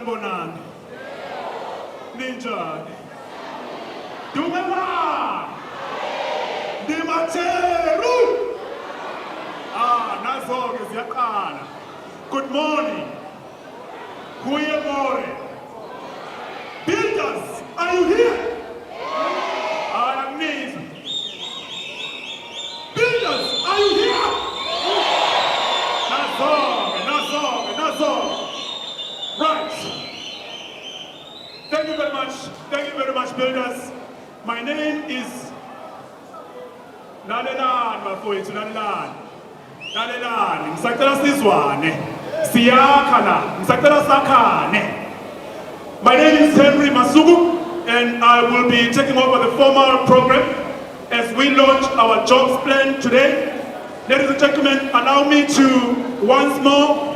Sanibonani. Ninjani. Dumela. Dimateru. Nazo-ke ziyaqala. Good morning. Goeiemorgen. Builders, are you here? I am Nisa. Builders, are you here? Nazo. Right. Thank you very much. Thank you very much, builders. My name is Nalelan, bafowethu, Nalelan. Ngisacela sizwane. Siyakhala. Ngisacela sakhane. My name is Henry Masuku, and I will be taking over the formal program as we launch our jobs plan today. Ladies and gentlemen, allow me to once more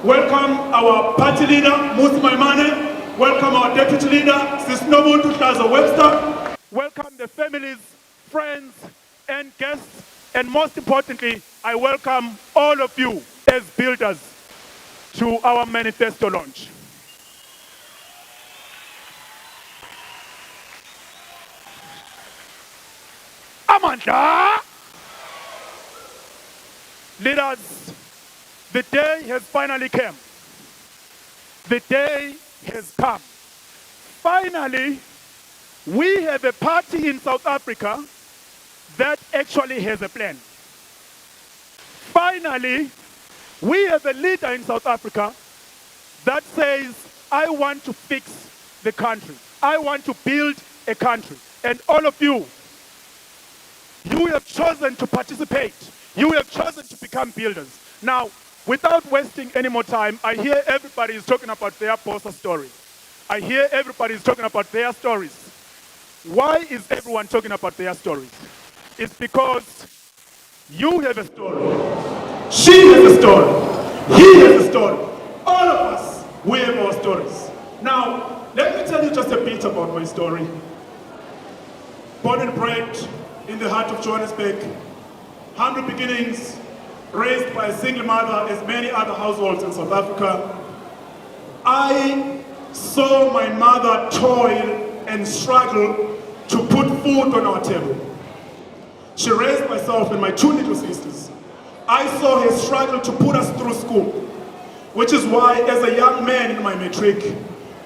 welcome our party leader, Musi Maimane. Welcome our deputy leader, Sis Nomuntu Hlaza Webster. Welcome the families, friends, and guests. And most importantly, I welcome all of you as builders to our manifesto launch. Amanda! Leaders, the day has finally come. The day has come. Finally, we have a party in South Africa that actually has a plan. Finally, we have a leader in South Africa that says, I want to fix the country. I want to build a country. And all of you, you have chosen to participate. You have chosen to become builders. Now, without wasting any more time, I hear everybody is talking about their Bosa stories. I hear everybody is talking about their stories. Why is everyone talking about their stories? It's because you have a story. She has a story. He has a story. All of us, we have our stories. Now, let me tell you just a bit about my story. Born and bred in the heart of Johannesburg, humble beginnings, raised by a single mother as many other households in South Africa. I saw my mother toil and struggle to put food on our table. She raised myself and my two little sisters. I saw her struggle to put us through school, which is why as a young man in my matric,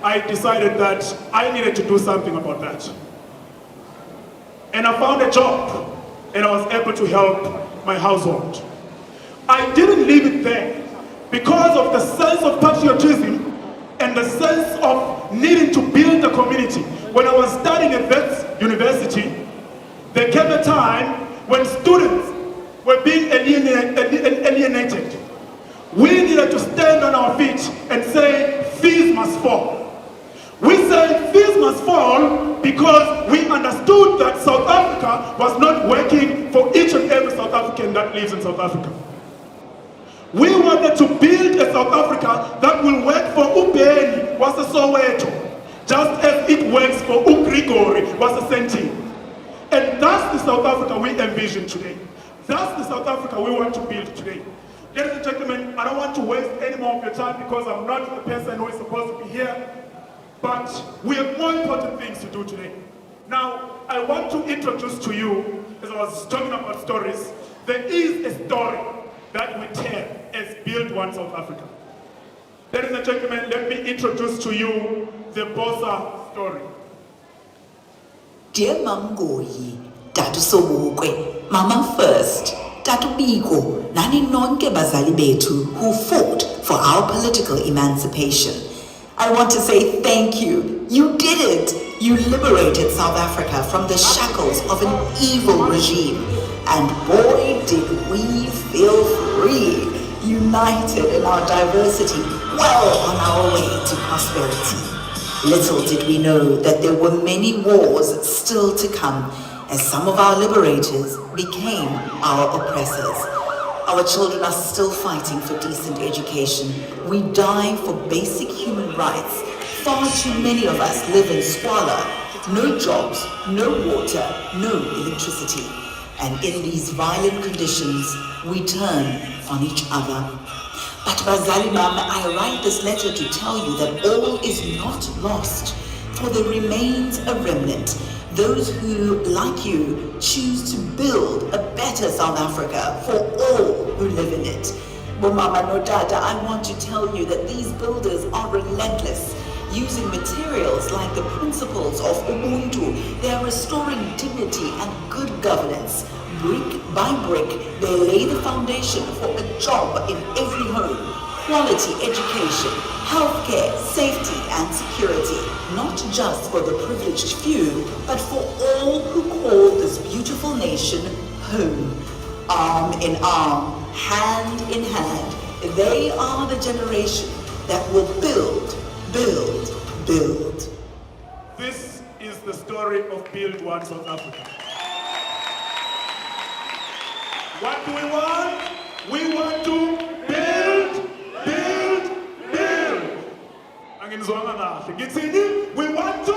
I decided that I needed to do something about that. And I found a job, and I was able to help my household. I didn't leave it there because of the sense of patriotism and the sense of needing to build a community. When I was studying at Wits University, there came a time when students were being alienated. We needed to stand on our feet and say, fees must fall. We said fees must fall because we understood that South Africa was not working for each and every South African that lives in South Africa. We wanted to build a South Africa that will work for Ubeni was a Soweto, just as it works for Ugrigori was a Senti. And that's the South Africa we envision today. That's the South Africa we want to build today. Ladies and gentlemen, I don't want to waste any more of your time because I'm not the person who is supposed to be here. But we have more important things to do today. Now, I want to introduce to you, as I was talking about stories, there is a story that we tell as Build One South Africa. Ladies and gentlemen, let me introduce to you the Bosa story. Dear Mangoyi, Dadu Sobukwe, Mama First, Dadu Biko, Nani Nonke Bazali Betu, who fought for our political emancipation. I want to say thank you. You did it. You liberated South Africa from the shackles of an evil regime. And boy, did we feel free, united in our diversity, well on our way to prosperity. Little did we know that there were many wars still to come, as some of our liberators became our oppressors. Our children are still fighting for decent education. We die for basic human rights. Far too many of us live in squalor. No jobs, no water, no electricity. And in these violent conditions, we turn on each other. But Bazali Mama, I write this letter to tell you that all is not lost, for there remains a remnant, those who, like you, choose to build a better South Africa for all who live in it. But Mama no Dada, I want to tell you that these builders are relentless, using materials like the principles of Ubuntu. They are restoring dignity and good governance. Brick by brick, they lay the foundation for a job in every home, quality education, healthcare, safety and security, not just for the privileged few, but for all who call this beautiful nation home. Arm in arm, hand in hand, they are the generation that will build, build, build. This is the story of Build One South Africa. What do we want? We want to build, build, build. Angizwanga kahle. Ngithini? We want to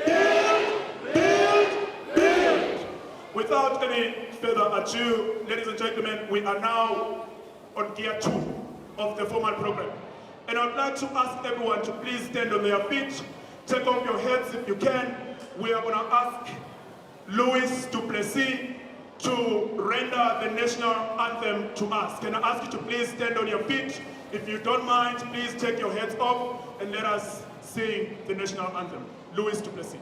build, build, build. Without any further ado, ladies and gentlemen, we are now on gear 2 of the formal program. And I'd like to ask everyone to please stand on their feet, take off your hats if you can. We are going to ask Louis du Plessis to render the national anthem to us. Can I ask you to please stand on your feet? If you don't mind, please take your hats off and let us sing the national anthem. Louis du Plessis.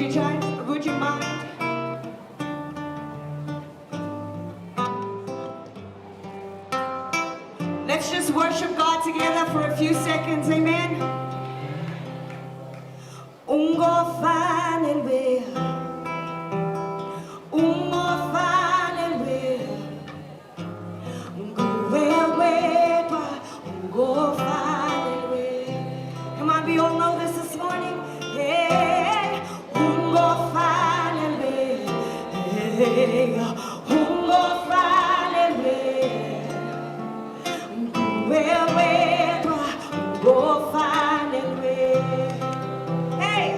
Would you mind? Let's just worship God together for a few seconds, amen? Ungofanelwe, ungofanelwe, ungowedwa, ungofanelwe. Come on, we all know this morning. Hey, ungofanelwe, hey, ungofanelwe, ungowedwa, ungofanelwe. Hey.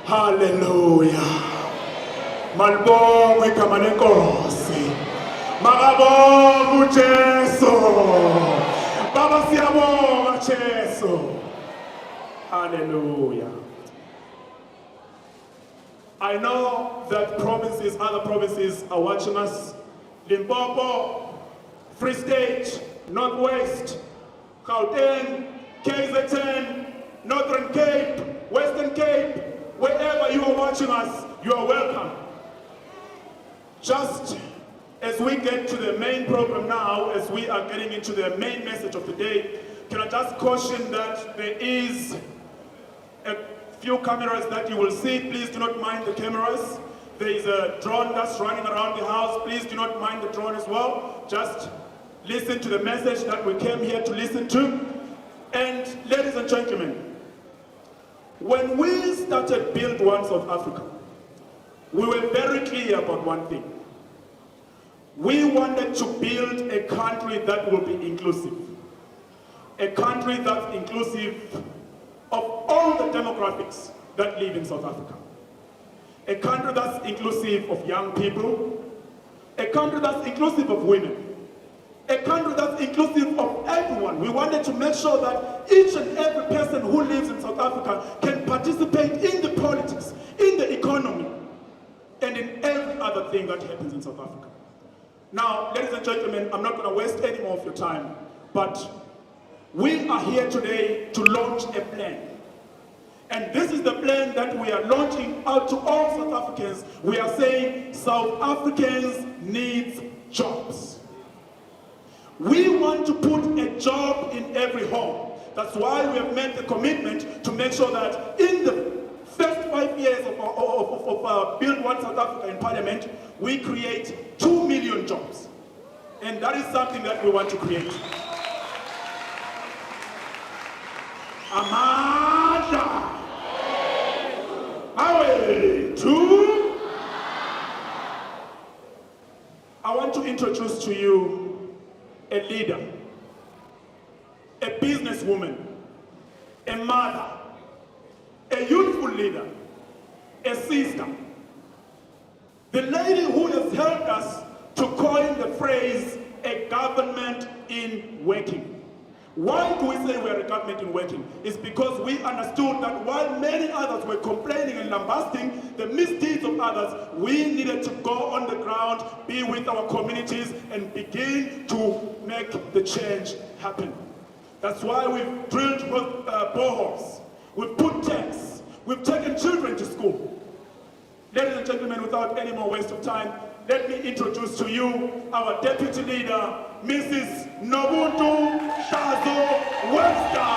Hallelujah. Malibongwe igama lenkosi. Makabongwe uJesu. Baba siyabonga Jesu. Hallelujah. I know that other provinces are watching us. Limpopo, Free State, Northwest, Gauteng, KZN, Northern Cape, Western Cape, wherever you are watching us, you are welcome. Just As we get to the main program now, as we are getting into the main message of the day, can I just caution that there is a few cameras that you will see. Please do not mind the cameras. There is a drone that's running around the house. Please do not mind the drone as well. Just listen to the message that we came here to listen to. And ladies and gentlemen, when we started Build One South Africa, we were very clear about one thing. We wanted to build a country that will be inclusive. A country that's inclusive of all the demographics that live in South Africa. A country that's inclusive of young people. A country that's inclusive of women. A country that's inclusive of everyone. We wanted to make sure that each and every person who lives in South Africa can participate in the politics, in the economy, and in every other thing that happens in South Africa. Now, ladies and gentlemen, I'm not going to waste any more of your time, but we are here today to launch a plan. And this is the plan that we are launching out to all South Africans. We are saying South Africans need jobs. We want to put a job in every home. That's why we have made the commitment to make sure that in the first 5 years of Build One South Africa in Parliament, we create 2 million jobs. And that is something that we want to create. Amanda! Away! 2! I want to introduce to you a leader, a businesswoman, a mother, a youthful leader, a sister, the lady who has helped us to coin the phrase, a government in working. Why do we say we are a government in working? It's because we understood that while many others were complaining and lambasting the misdeeds of others, we needed to go on the ground, be with our communities, and begin to make the change happen. That's why we've drilled boreholes, we've put tanks, we've taken children to school. Ladies and gentlemen, without any more waste of time, let me introduce to you our deputy leader, Mrs. Nobuntu Shazo Webster.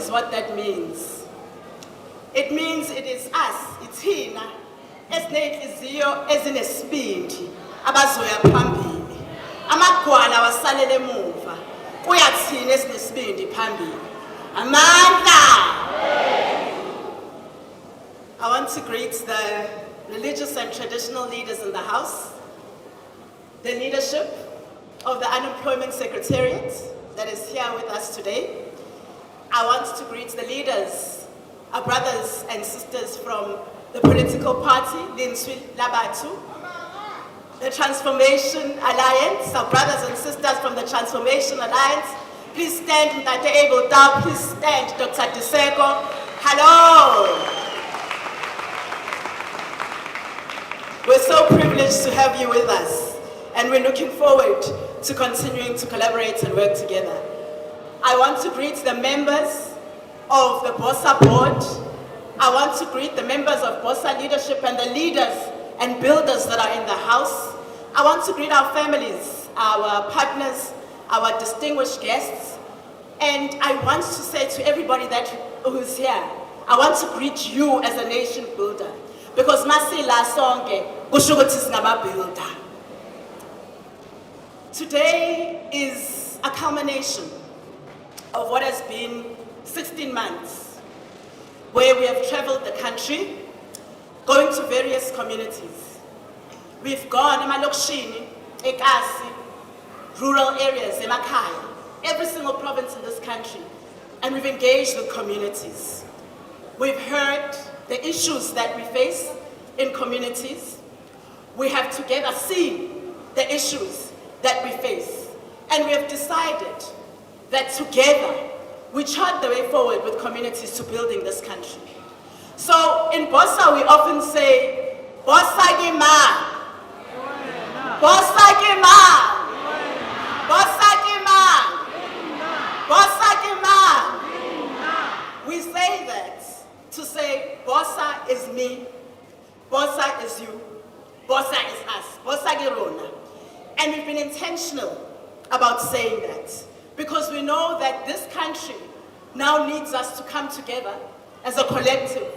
What that means. It means it is us, it's hina, esinenhliziyo ezinesibindi abazoya phambili. Amagwala wasalele emuva. Kuyathina esinesibindi phambili. Amandla. I want to greet the religious and traditional leaders in the house, the leadership of the Unemployment Secretariat that is here with us today. I want to greet the leaders, our brothers and sisters from the political party, Linswi Labatu, the Transformation Alliance, our brothers and sisters from the Transformation Alliance. Please stand, Ntate Able Down, please stand, Dr. Diseko. Hello. privileged to have you with us, and we're looking forward to continuing to collaborate and work together. I want to greet the members of the BOSA board. I want to greet the members of BOSA leadership and the leaders and builders that are in the house. I want to greet our families, our partners, our distinguished guests, and I want to say to everybody who's here, I want to greet you as a nation builder, because masila sonke kusho ukuthi singababuilder. Today is a culmination of what has been 16 months, where we have traveled the country, going to various communities. We've gone emalokishini, eKasi, rural areas, emakhaya, every single province in this country, and we've engaged with communities. We've heard the issues that we face in communities. We have together seen the issues that we face, and we have decided that together we chart the way forward with communities to building this country. So in BOSA we often say, BOSA Gima, BOSA Gima, BOSA Gima, BOSA Gima. We say that to say BOSA is me, BOSA is you, BOSA is us, BOSA Girona. And we've been intentional about saying that, because we know that this country now needs us to come together as a collective,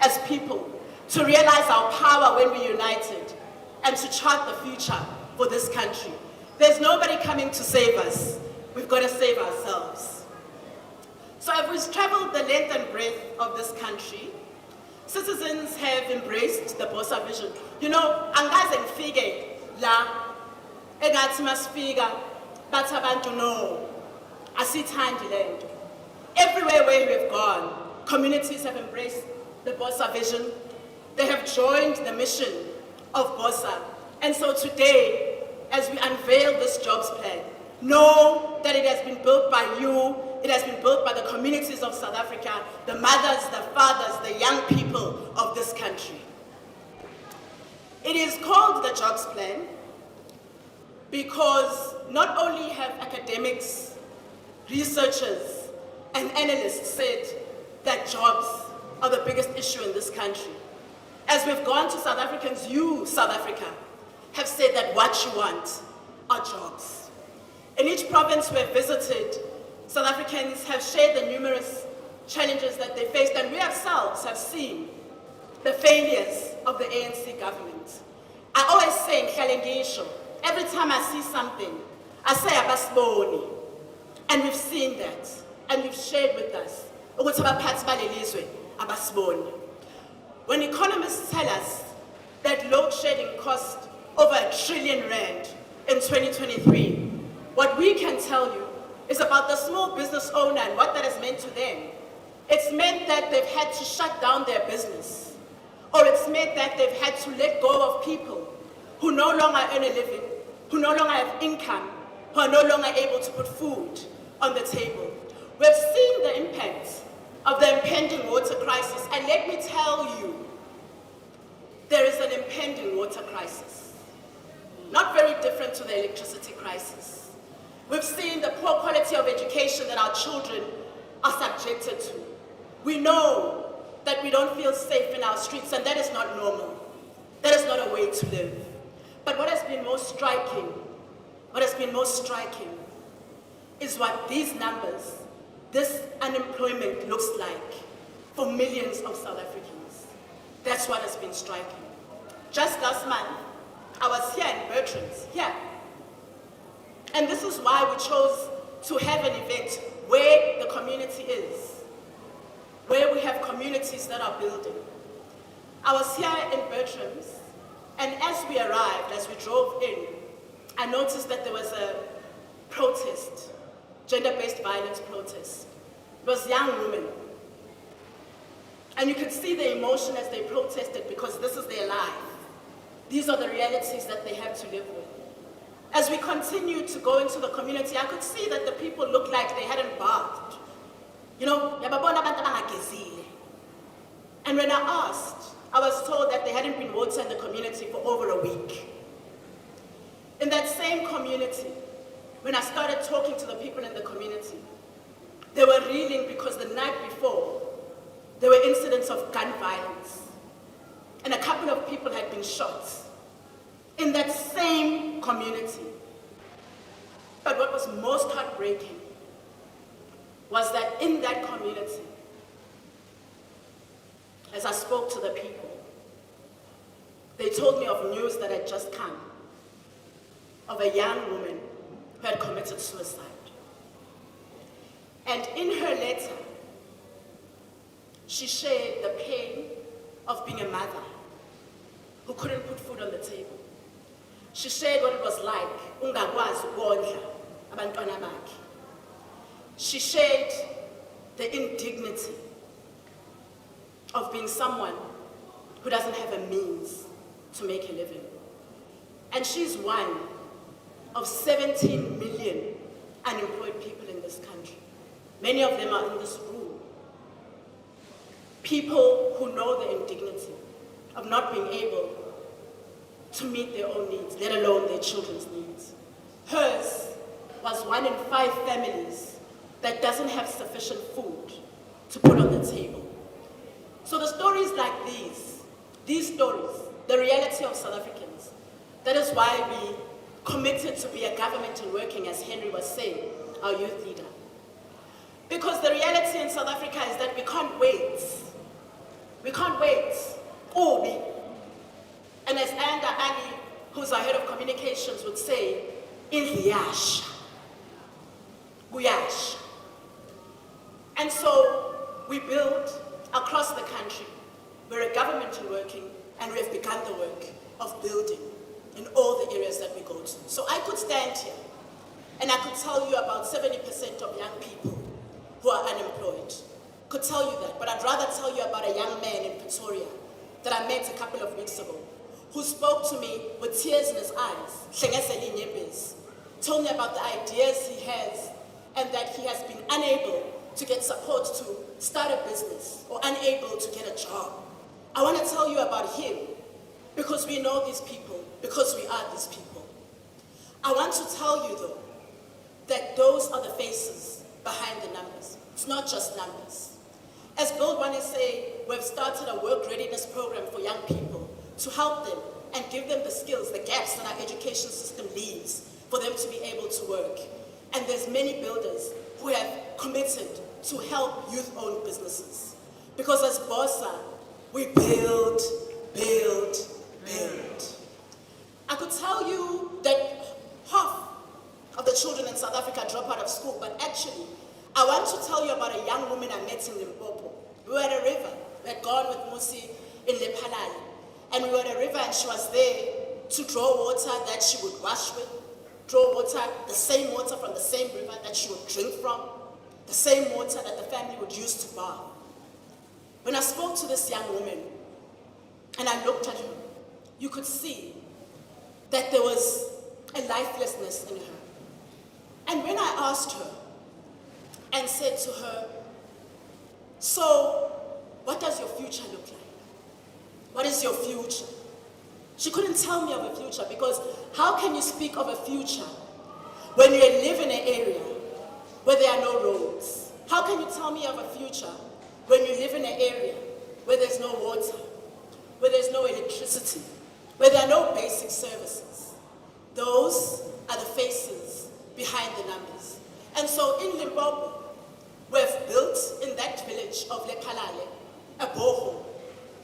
as people, to realize our power when we're united and to chart the future for this country. There's nobody coming to save us. We've got to save ourselves. So as we've traveled the length and breadth of this country, citizens have embraced the BOSA vision. You know, angaze ngifike la engathi masifika bathi abantu no asithandi lento. Everywhere where we've gone, communities have embraced the BOSA vision. They have joined the mission of BOSA. And so today, as we unveil this jobs plan, know that it has been built by you, it has been built by the communities of South Africa, the mothers, the fathers, the young people of this country. It is called the jobs plan because not only have academics, researchers, and analysts said that jobs are the biggest issue in this country. As we've gone to South Africans, you, South Africa, have said that what you want are jobs. In each province we've visited, South Africans have shared the numerous challenges that they faced, and we ourselves have seen the failures of the ANC government. I always say in Khalengisho, every time I see something, I say abasiboni. And we've seen that, and you've shared with us. When economists tell us that load shedding cost over R1 trillion in 2023, what we can tell you is about the small business owner and what that has meant to them. It's meant that they've had to shut down their business, or it's meant that they've had to let go of people who no longer earn a living, who no longer have income, who are no longer able to put food on the table. We've seen the impact of the impending water crisis, and let me tell you, there is an impending water crisis. Not very different to the electricity crisis. We've seen the poor quality of education that our children are subjected to. We know that we don't feel safe in our streets, and that is not normal. That is not a way to live. But what has been most striking, is what these numbers, this unemployment looks like for millions of South Africans. That's what has been striking. Just last month, I was here in Bertrand's, here. And this is why we chose to have an event where the community is, where we have communities that are building. I was here in Bertrand's, and as we arrived, as we drove in, I noticed that there was a protest, gender-based violence protest. It was young women. And you could see the emotion as they protested, because this is their life. These are the realities that they have to live with. As we continued to go into the community, I could see that the people looked like they hadn't bathed. You know, and when I asked, I was told that there hadn't been water in the community for over a week. In that same community, when I started talking to the people in the community, they were reeling because the night before, there were incidents of gun violence. And a couple of people had been shot in that same community. But what was most heartbreaking was that in that community, as I spoke to the people, they told me of news that had just come of a young woman who had committed suicide. And in her letter, she shared the pain of being a mother who couldn't put food on the table. She shared what it was like, ungakwazi ukondla abantwana bakhe. She shared the indignity of being someone who doesn't have a means to make a living. And she's one of 17 million unemployed people in this country. Many of them are in this room. People who know the indignity of not being able to meet their own needs, let alone their children's needs. Hers was 1 in 5 families that doesn't have sufficient food to put on the table. So the stories like these stories, the reality of South Africans, that is why we committed to be a government and working, as Henry was saying, our youth leader. Because the reality in South Africa is that we can't wait. We can't wait. Obi. And as Anda Ali, who's our head of communications, would say, Indliyasha. Buyasha. And so we build across the country. We're a government and working, and we have begun the work of building in all the areas that we go to. So I could stand here and I could tell you about 70% of young people who are unemployed. Could tell you that, but I'd rather tell you about a young man in Pretoria that I met a couple of weeks ago who spoke to me with tears in his eyes, told me about the ideas he has and that he has been unable to get support to start a business or unable to get a job. I want to tell you about him because we know these people, because we are these people. I want to tell you though, that those are the faces behind the numbers. It's not just numbers. As Build One say, we've started a work readiness program for young people to help them and give them the skills, the gaps that our education system leaves for them to be able to work. And there's many builders who have committed to help youth-owned businesses. Because as BOSA, we build, build, build. I could tell you that half of the children in South Africa drop out of school, but actually, I want to tell you about a young woman I met in Limpopo. We were at a river. We had gone with Musi in Lephalale. And we were at a river and she was there to draw water that she would wash with, draw water, the same water from the same river that she would drink from, the same water that the family would use to bath. When I spoke to this young woman and I looked at her, you could see that there was a lifelessness in her. And when I asked her and said to her, so what does your future look like? What is your future? She couldn't tell me of a future because how can you speak of a future when you live in an area where there are no roads? How can you tell me of a future when you live in an area where there's no water, where there's no electricity, where there are no basic services? Those are the faces behind the numbers. And so in Limpopo, we've built in that village of Lephalale a borehole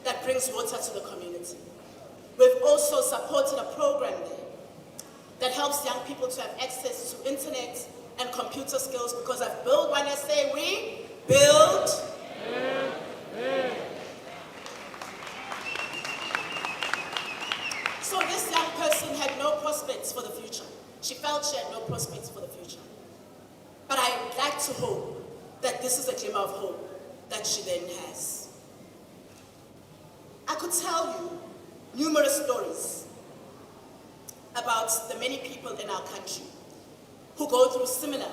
that brings water to the community. We've also supported a program there that helps young people to have access to internet and computer skills because I've built one SA, we build. So this young person had no prospects for the future. She felt she had no prospects for the future. But I'd like to hope that this is a glimmer of hope that she then has. I could tell you numerous stories about the many people in our country who go through similar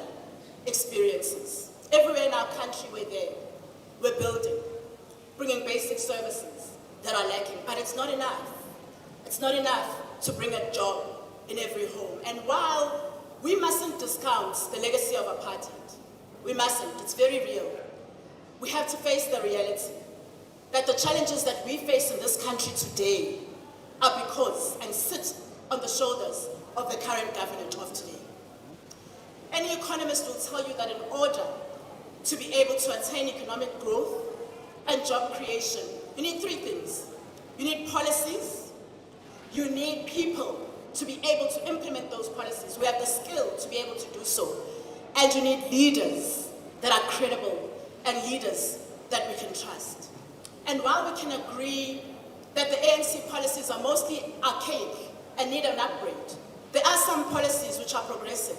experiences. Everywhere in our country we're there. We're building, bringing basic services, that are lacking, but it's not enough. It's not enough to bring a job in every home. And while we mustn't discount the legacy of apartheid, we mustn't, it's very real. We have to face the reality that the challenges that we face in this country today are because and sit on the shoulders of the current government of today. Any economist will tell you that in order to be able to attain economic growth and job creation, you need three things. You need policies, you need people to be able to implement those policies, who have the skill to be able to do so, and you need leaders that are credible and leaders that we can trust. And while we can agree that the ANC policies are mostly archaic and need an upgrade, there are some policies which are progressive.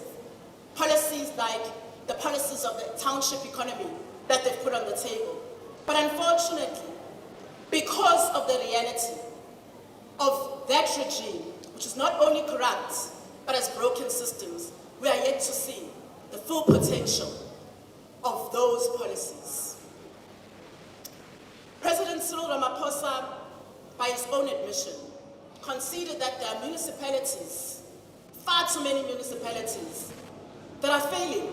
Policies like the policies of the township economy that they've put on the table. But unfortunately, because of the reality of that regime, which is not only corrupt, but has broken systems, we are yet to see the full potential of those policies. President Cyril Ramaphosa, by his own admission, conceded that there are municipalities, far too many municipalities, that are failing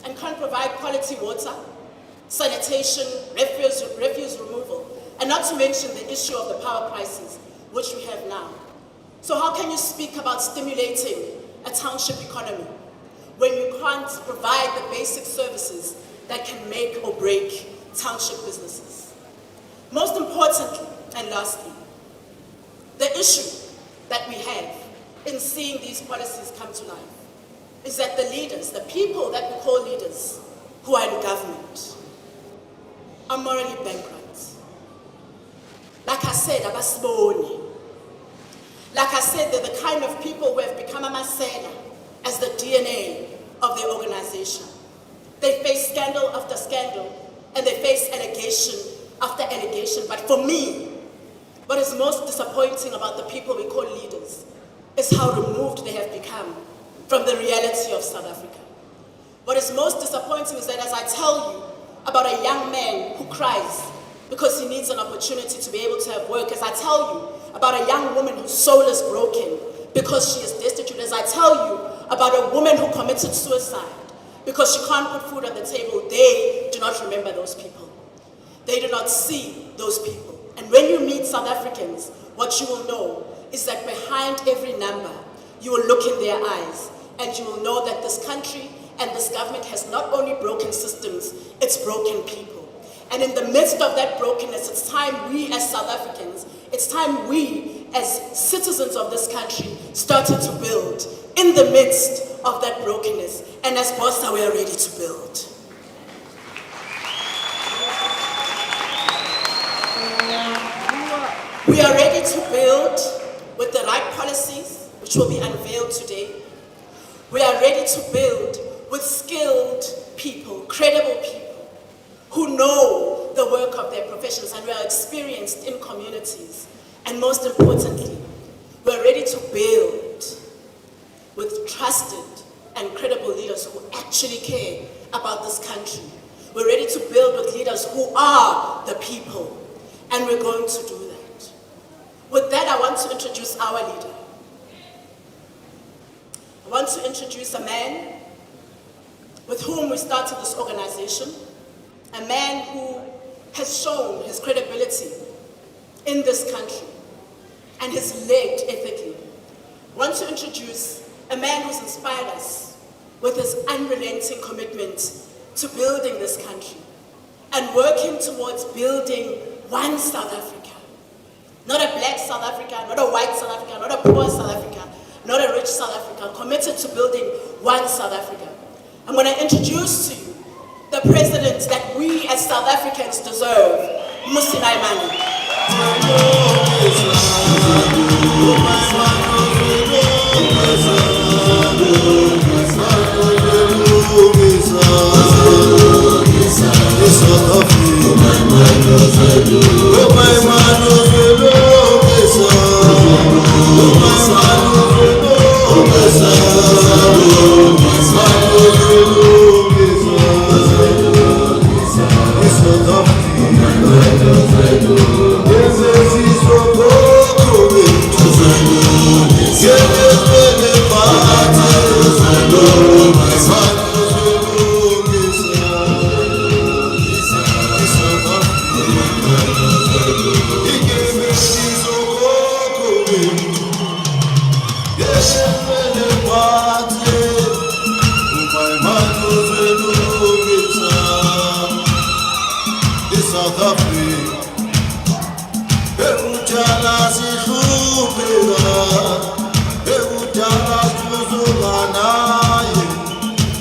and can't provide quality water, sanitation, refuse removal, and not to mention the issue of the power prices, which we have now. So how can you speak about stimulating a township economy when you can't provide the basic services that can make or break township businesses? Most importantly, and lastly, the issue that we have in seeing these policies come to life is that the leaders, the people that we call leaders who are in government, are morally bankrupt. Like I said, abasiboni. Like I said, they're the kind of people who have become a masela as the DNA of their organization. They face scandal after scandal, and they face allegation after allegation. But for me, what is most disappointing about the people we call leaders is how removed they have become from the reality of South Africa. What is most disappointing is that as I tell you about a young man who cries because he needs an opportunity to be able to have work, as I tell you about a young woman whose soul is broken because she is destitute, as I tell you about a woman who committed suicide because she can't put food on the table, they do not remember those people. They do not see those people. And when you meet South Africans, what you will know is that behind every number, you will look in their eyes and you will know that this country and this government has not only broken systems, it's broken people. And in the midst of that brokenness, it's time we as South Africans, it's time we as citizens of this country started to build in the midst of that brokenness. And as Bossa, we are ready to build. We are ready to build with the right policies, which will be unveiled today. We are ready to build with skilled people, credible people, who know the work of their professions and who are experienced in communities. And most importantly, we're ready to build with trusted and credible leaders who actually care about this country. We're ready to build with leaders who are the people, and we're going to do that. With that, I want to introduce our leader. I want to introduce a man with whom we started this organization, a man who has shown his credibility in this country and has led ethically. I want to introduce a man who's inspired us with his unrelenting commitment to building this country and working towards building one South Africa. Not a black South Africa, not a white South Africa, not a poor South Africa, not a rich South Africa, committed to building one South Africa. I'm going to introduce to you the president that we as South Africans deserve, Mmusi Maimane. Yes, South Africa, ekuthala sihlupeka, ekuthala sizunganaye,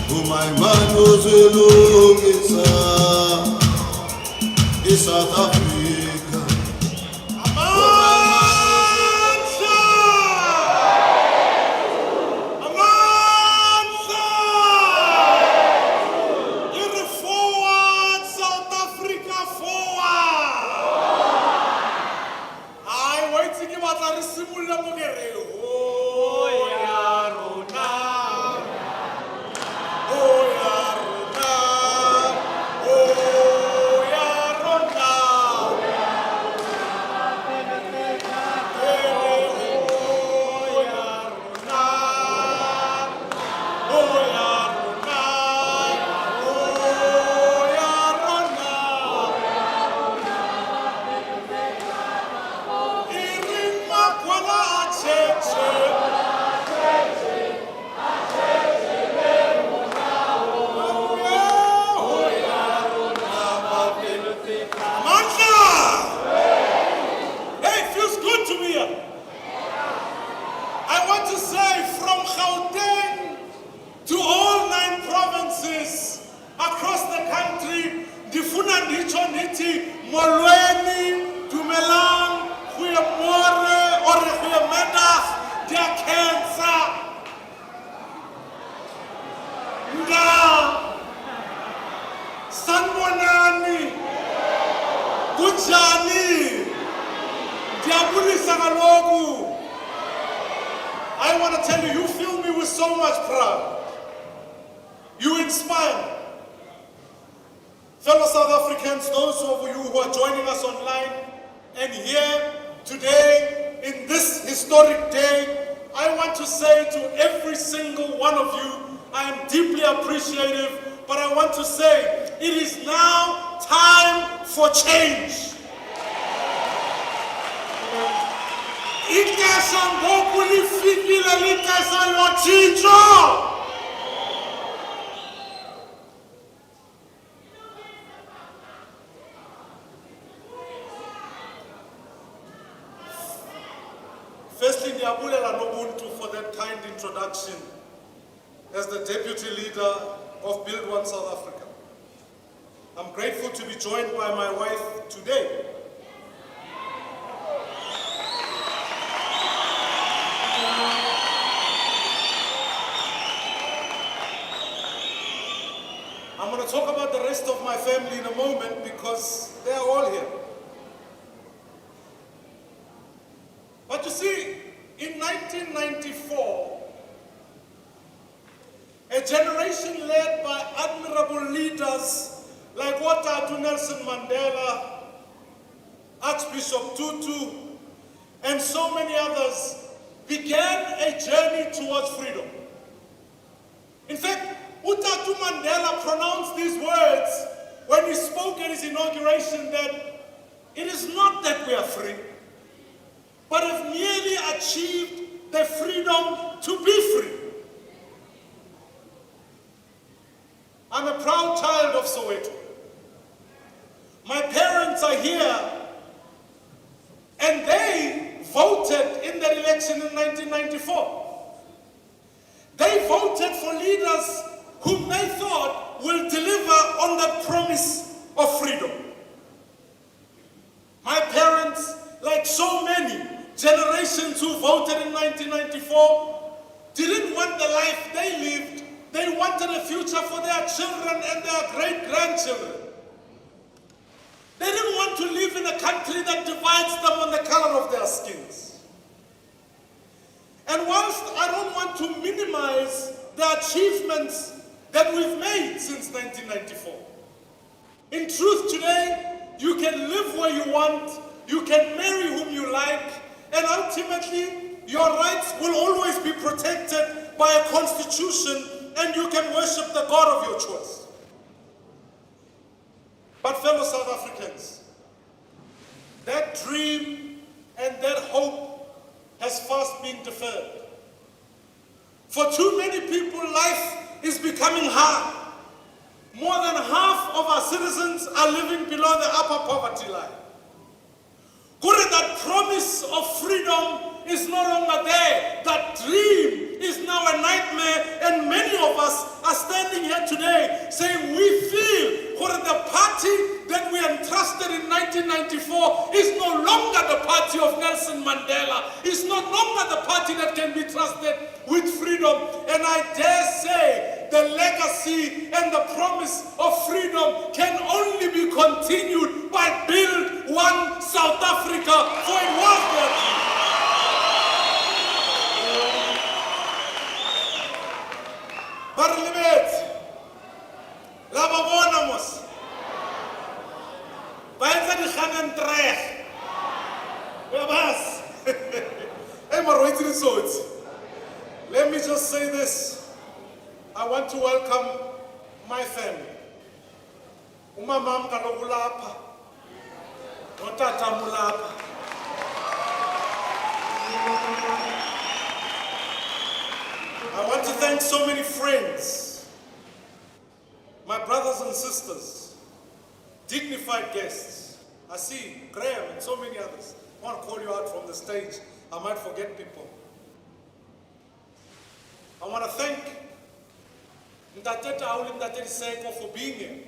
umayimani uzilungisa, iSouth Africa. I want to tell you, you fill me with so much pride. You inspire me. Fellow South Africans, those of you who are joining us online and here today in this historic day, I want to say to every single one of you, I am deeply appreciative, but I want to say it is now time for change. Ixesha ngoku lifikile lixesha lotshintsho. Firstly, ndiyabulela Nobuntu for that kind introduction as the deputy leader of Build One South Africa. I'm grateful to be joined by my wife today. I'm going to talk about the rest of my family in a moment because they are all here. But you see, in 1994, a generation led by admirable leaders like Otatu Nelson Mandela, Archbishop Tutu, and so many others began a journey towards freedom. In fact, Otatu Mandela pronounced these words when he spoke at his inauguration that it is not that we are free, but have merely achieved the freedom to be free. I'm a proud child of Soweto. My parents are here, and they voted in that election in 1994. They voted for leaders whom they thought will deliver on the promise of freedom. My parents, like so many generations who voted in 1994, didn't want the life they lived. They wanted a future for their children and their great-grandchildren. They didn't want to live in a country that divides them on the color of their skins. And whilst I don't want to minimize the achievements that we've made since 1994, in truth today, you can live where you want, you can marry whom you like, and ultimately, your rights will always be protected by a constitution, and you can worship the God of your choice. But fellow South Africans, that dream and that hope has fast been deferred. For too many people, life is becoming hard. More than half of our citizens are living below the upper poverty line. That promise of freedom is no longer there. That dream is now a nightmare, and many of us are standing here today saying we feel the party that we entrusted in 1994 is no longer the party of Nelson Mandela. It's no longer the party that can be trusted with freedom. And I dare say the legacy and the promise of freedom can only be continued by build one South Africa, for it was their dream. Barlibet, Lababona mos. Baenza di gaan treg. Babas. Hey, maar weet je het? Let me just say this. I want to welcome my family. Umamam kaloku lapha. Notata mulapha. I want to thank so many friends, my brothers and sisters, dignified guests. I see Graham and so many others. I want to call you out from the stage. I might forget people. I want to thank Ntateta Auli Ntateta Seko for being here.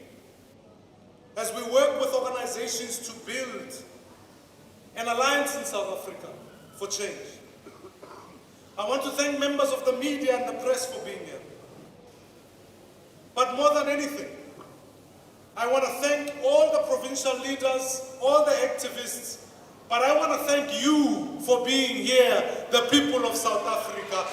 As we work with organizations to build an alliance in South Africa for change. I want to thank members of the media and the press for being here. But more than anything, I want to thank all the provincial leaders, all the activists, but I want to thank you for being here, the people of South Africa.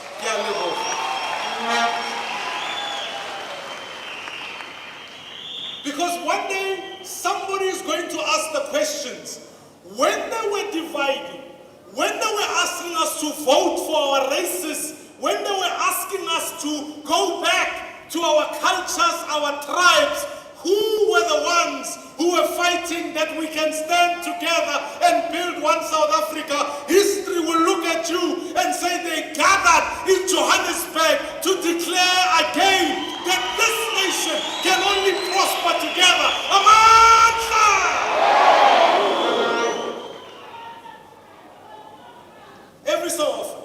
Because one day, somebody is going to ask the questions. When they were dividing, when they were asking us to vote for our races, when they were asking us to go back to our cultures, our tribes, who were the ones who were fighting that we can stand together and build one South Africa? History will look at you and say they gathered in Johannesburg to declare again that this nation can only prosper together. Every so often,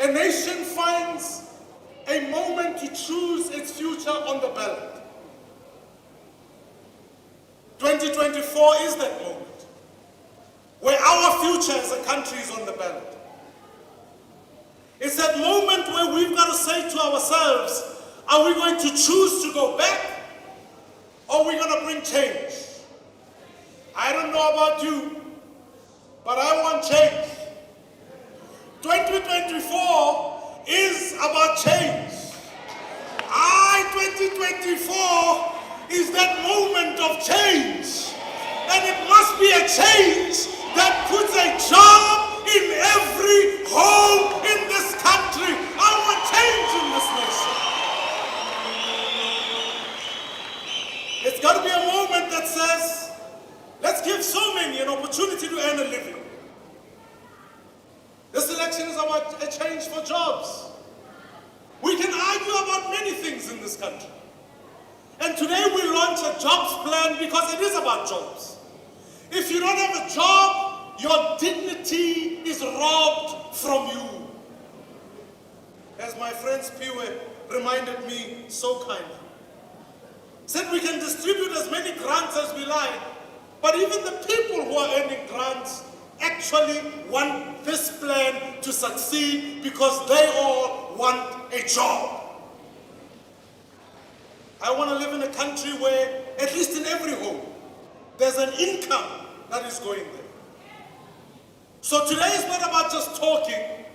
a nation finds a moment to choose its future on the ballot. 2024 is that moment where our future as a country is on the ballot. It's that moment where we've got to say to ourselves, are we going to choose to go back, or are we going to bring change? I don't know about you, but I want change. 2024 is about change. 2024 is that moment of change. And it must be a change that puts a job in every home in this country. I want change in this nation. It's got to be a moment that says, let's give so many an opportunity to earn a living. This election is about a change for jobs. We can argue about many things in this country. And today we launch a jobs plan because it is about jobs. If you don't have a job, your dignity is robbed from you. As my friend Piwe reminded me so kindly. Said we can distribute as many grants as we like, but even the people who are earning grants actually want this plan to succeed because they all want a job. I want to live in a country where, at least in every home, there's an income that is going there. So today is not about just talking.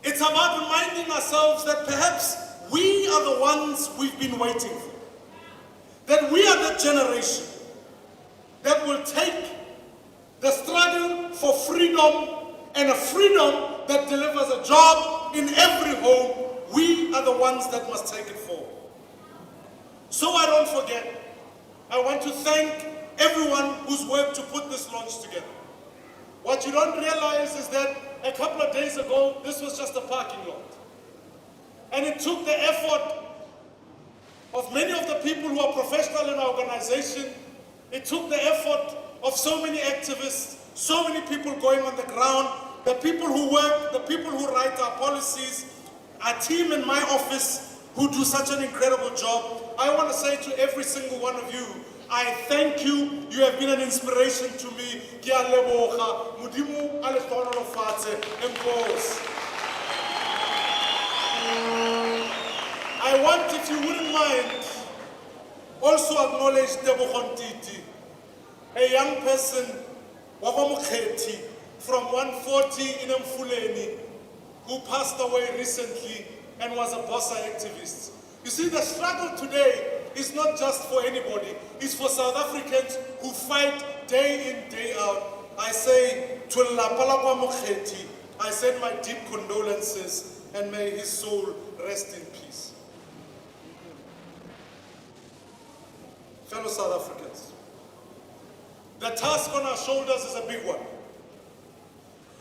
It's about reminding ourselves that perhaps we are the ones we've been waiting for. That we are the generation that will take the struggle for freedom, and a freedom that delivers a job in every home. We are the ones that must take it forward. So I don't forget, I want to thank everyone who's worked to put this launch together. What you don't realize is that a couple of days ago, this was just a parking lot. And it took the effort of many of the people who are professional in our organization. It took the effort of so many activists, so many people going on the ground, the people who work, the people who write our policies, our team in my office who do such an incredible job. I want to say to every single one of you, I thank you. You have been an inspiration to me. Ke a leboga. Modimo a le tlhono fatshe. Enkosi. I want, if you wouldn't mind, also acknowledge Tebogo Ntiti, a young person, Wabamuketi, from 140 in Mfuleni, who passed away recently and was a Bossa activist. You see, the struggle today is not just for anybody. It's for South Africans who fight day in, day out. I say, I send my deep condolences and may his soul rest in peace. Fellow South Africans, the task on our shoulders is a big one.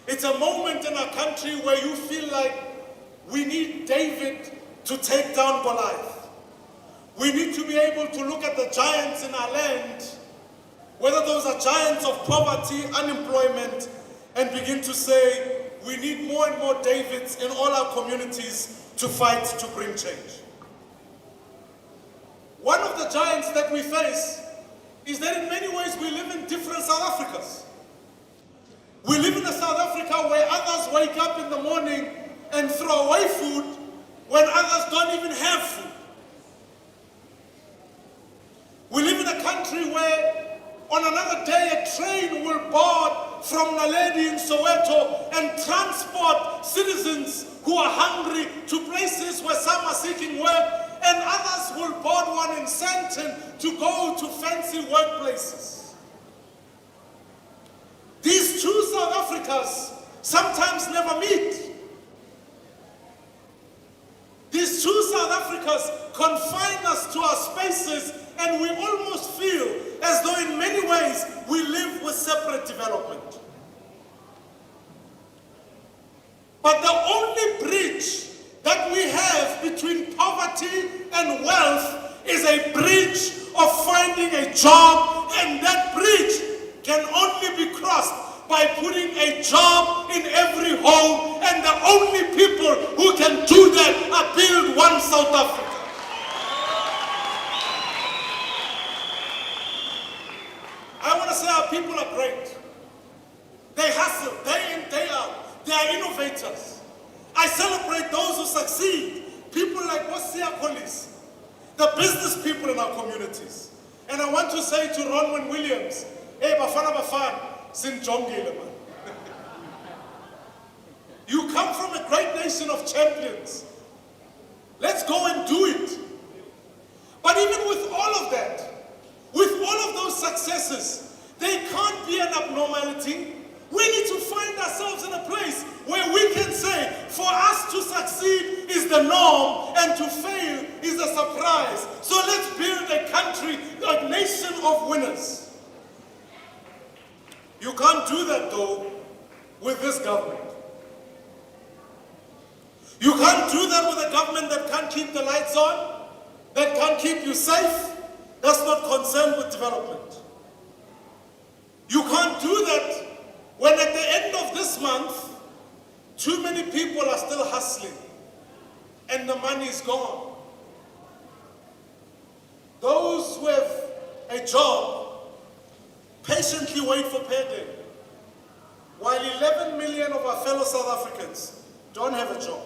It's a moment in our country where you feel like we need David to take down Goliath. We need to be able to look at the giants in our land, whether those are giants of poverty, unemployment, and begin to say, we need more and more Davids in all our communities to fight to bring change. One of the giants that we face is that in many ways we live in different South Africas. We live in a South Africa where others wake up in the morning and throw away food when others don't even have food. We live in a country where on another day a train will board from Naledi in Soweto and transport citizens who are hungry to places where some are seeking work, and others will board one in Sandton to go to fancy workplaces. These two South Africas sometimes never meet. These two South Africas confine us to our spaces, and we almost feel as though in many ways we live with separate development. But the only bridge that we have between poverty and wealth is a bridge of finding a job, and that bridge can only be crossed by putting a job in every home, and the only people who can do that are Build One South Africa. I want to say our people are great. They hustle day in, day out. They are innovators. I celebrate those who succeed. People like Wasia Collis, the business people in our communities. And I want to say to Ronwin Williams, hey, Bafana, Sin Jongile, man. You come from a great nation of champions. Let's go and do it. But even with all of that, with all of those successes, they can't be an abnormality. We need to find ourselves in a place where we can say, for us to succeed is the norm and to fail is a surprise. So let's build a country, a nation of winners. You can't do that though with this government. You can't do that with a government that can't keep the lights on, that can't keep you safe, that's not concerned with development. You can't do that when at the end of this month, too many people are still hustling and the money is gone. Those who have a job patiently wait for payday, while 11 million of our fellow South Africans don't have a job,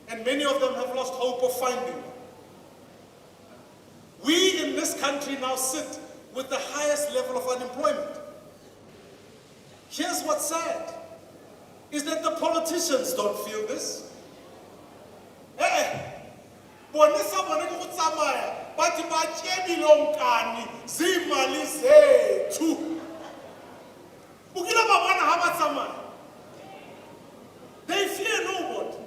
and many of them have lost hope of finding one. We in this country now sit with the highest level of unemployment. Here's what's sad, is that the politicians don't feel this. Bonesa boneke go tsamaya bathi ba tshebile onkani zimali zethu. Ukila ba bona ha ba tsamaya, they fear nobody.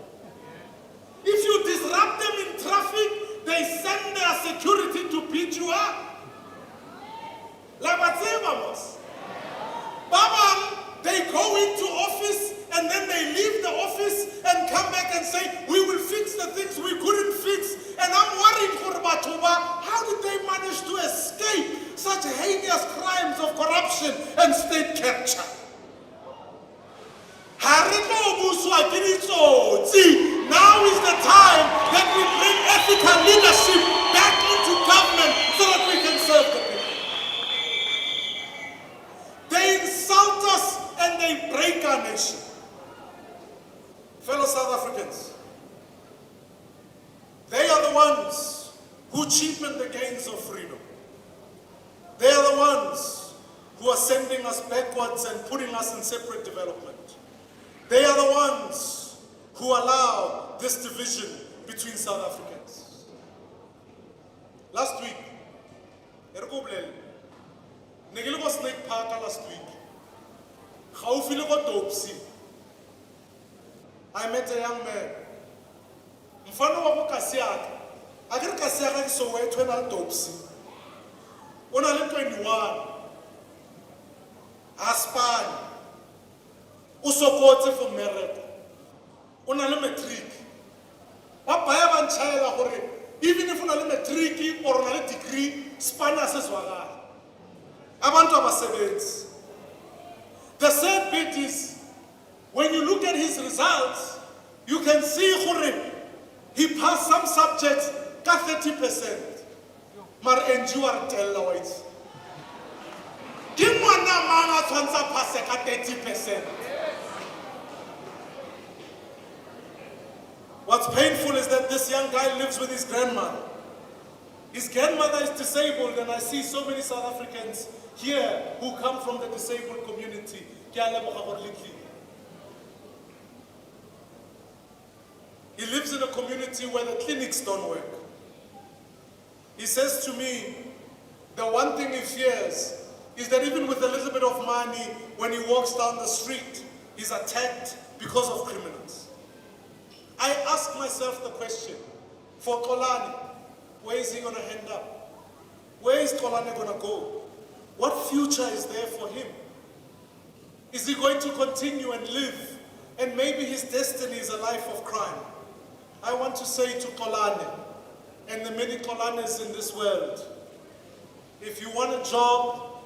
If you disrupt them in traffic, they send their security to beat you up. Laba the office and come back and say, we will fix the things we couldn't fix. And I'm worried for Batuba, how did they manage to escape such heinous crimes of corruption and state capture? Now is the time that we bring ethical leadership back into government so that we can serve the people. They insult us and they break our nation. Fellow South Africans, they are the ones who cheapen the gains of freedom. They are the ones who are sending us backwards and putting us in separate development. They are the ones who allow this division between South Africans. Last week, Negilgo Snake Park last week. I met a young man. Mfano wa Kasiaka. Agir Kasiaka is so way to an autopsy. When I 21, Aspan, Usokote for merit. Unale metric. Papa yaban chayela hore. Even if unale metric or unale degree, Spana says waga. Abantu abasebenzi. The sad bit is, when you look at his results, you can see hore, he passed some subjects ka 30%. Mar enduar tell white. Give mwana manga twanza pass ka 30%. What's painful is that this young guy lives with his grandmother. His grandmother is disabled, and I see so many South Africans here who come from the disabled community. He lives in a community where the clinics don't work. He says to me, the one thing he fears is that even with a little bit of money, when he walks down the street, he's attacked because of criminals. I ask myself the question, for Kolani, where is he going to end up? Where is Kolani going to go? What future is there for him? Is he going to continue and live? And maybe his destiny is a life of crime. I want to say to Kolani and the many Kolanes in this world, if you want a job,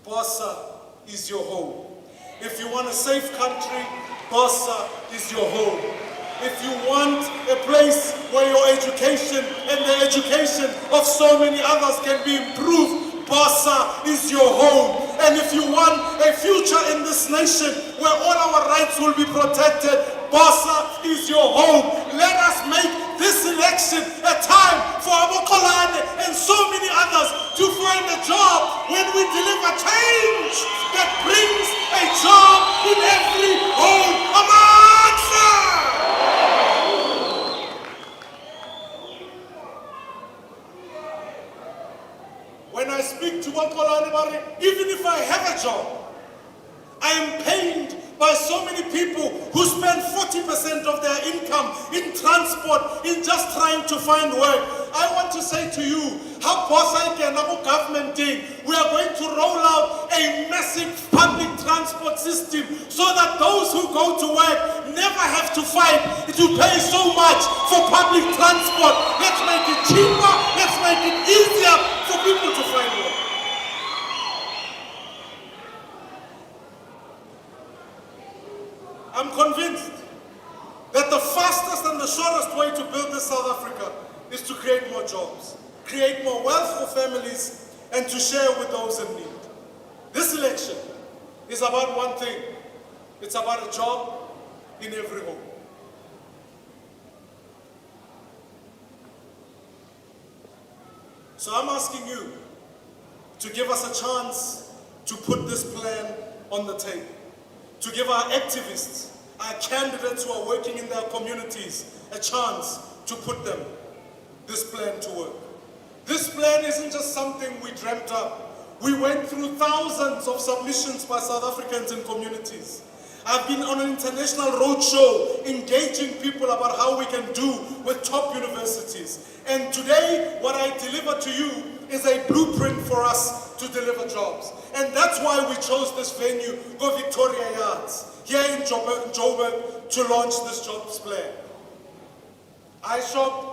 Bossa is your home. If you want a safe country, Bossa is your home. If you want a place where your education and the education of so many others can be improved, Bossa is your home. And if you want a future in this nation where all our rights will be protected, Bossa is your home. Let us make this election a time for Abokolane and so many others to find a job when we deliver change that brings a job in every home amongst us. When I speak to Abokolane, even if I have a job, I am pained by so many people who spend 40% of their income in transport, in just trying to find work. I want to say to you, how possible can our government do? We are going to roll out a massive public transport system so that those who go to work never have to fight to pay so much for public transport. Let's make it cheaper, let's make it easier for people to find work. I'm convinced that the fastest and the shortest way to build this South Africa is to create more jobs, create more wealth for families, and to share with those in need. This election is about one thing. It's about a job in every home. So I'm asking you to give us a chance to put this plan on the table, to give our activists, our candidates who are working in their communities, a chance to put this plan to work. This plan isn't just something we dreamt up. We went through thousands of submissions by South Africans in communities. I've been on an international roadshow engaging people about how we can do with top universities. And today, what I deliver to you is a blueprint for us to deliver jobs. And that's why we chose this venue, Go Victoria Yards, here in Joburg, to launch this jobs plan. I shop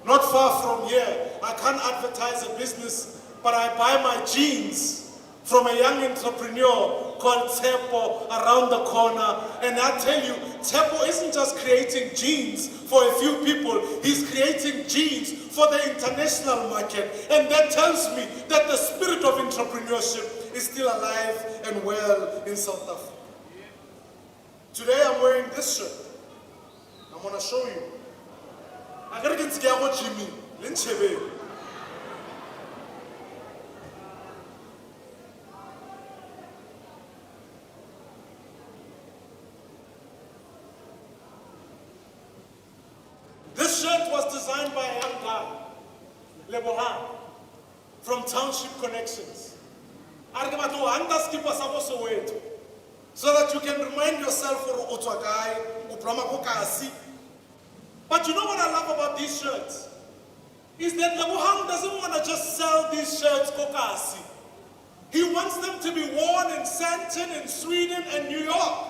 not far from here. I can't advertise a business, but I buy my jeans from a young entrepreneur called Tepo around the corner. And I tell you, Tepo isn't just creating jeans for a few people, he's creating jeans for the international market. And that tells me that the spirit of entrepreneurship is still alive and well in South Africa. Today I'm wearing this shirt. I'm gonna show you. I gotta get together Jimmy. Linchebe. This shirt was designed by a young guy, Lebohang, from Township Connections. So that you can remind yourself for Otwagai, Upramakokasi. But you know what I love about these shirts? Is that Lebohang doesn't want to just sell these shirts kokasi. He wants them to be worn in Sandton, in Sweden, and New York.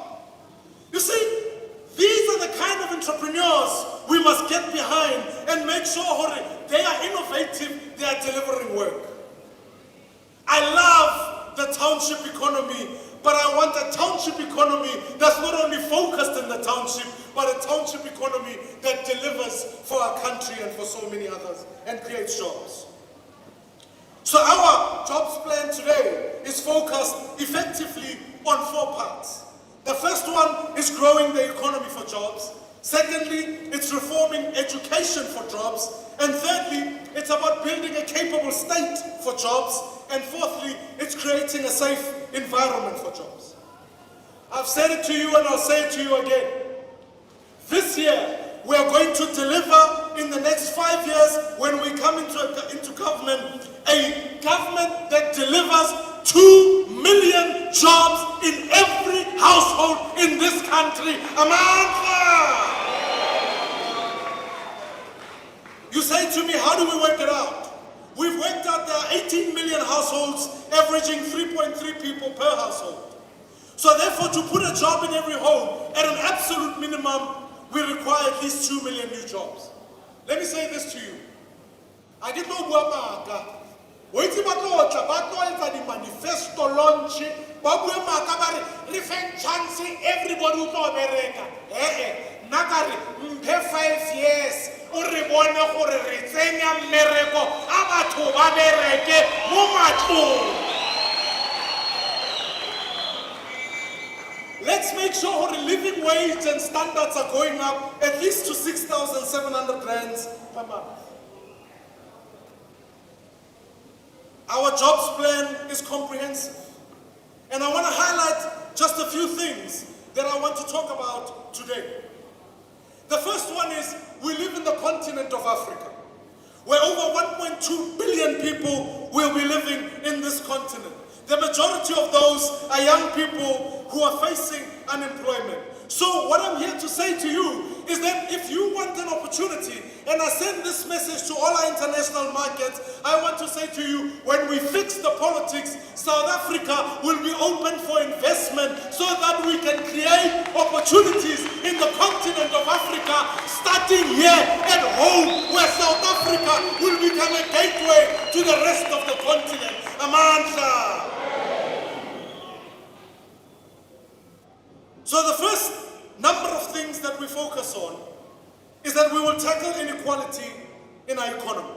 You see, these are the kind of entrepreneurs we must get behind and make sure they are innovative, they are delivering work. I love the township economy, but I want a township economy that's not only focused in the township, but a township economy that delivers for our country and for so many others and creates jobs. So our jobs plan today is focused effectively on 4 parts. The first one is growing the economy for jobs. Secondly, it's reforming education for jobs. And thirdly, it's about building a capable state for jobs. And fourthly, it's creating a safe environment for jobs. I've said it to you and I'll say it to you again. This year, we are going to deliver in the next 5 years when we come into government, a government that delivers 2 million jobs in every household in this country. Amandla! You say to me, how do we work it out? We've worked out there are 18 million households averaging 3.3 people per household. So therefore, to put a job in every home at an absolute minimum, we require at least 2 million new jobs. Let me say this to you. I did not go back. Wait till the manifesto launch. Everybody will know America. Nakari, 5 years. Let's make sure the living wage and standards are going up at least to 6,700 rands per month. Our jobs plan is comprehensive. And I want to highlight just a few things that I want to talk about today. The first one is we live in the continent of Africa, where over 1.2 billion people will be living in this continent. The majority of those are young people who are facing unemployment. So what I'm here to say to you is that if you want an opportunity, and I send this message to all our international markets, I want to say to you, when we fix the politics, South Africa will be open for investment so that we can create opportunities in the continent of Africa, starting here at home, where South Africa will become a gateway to the rest of the continent. Amandla! So the first number of things that we focus on is that we will tackle inequality in our economy.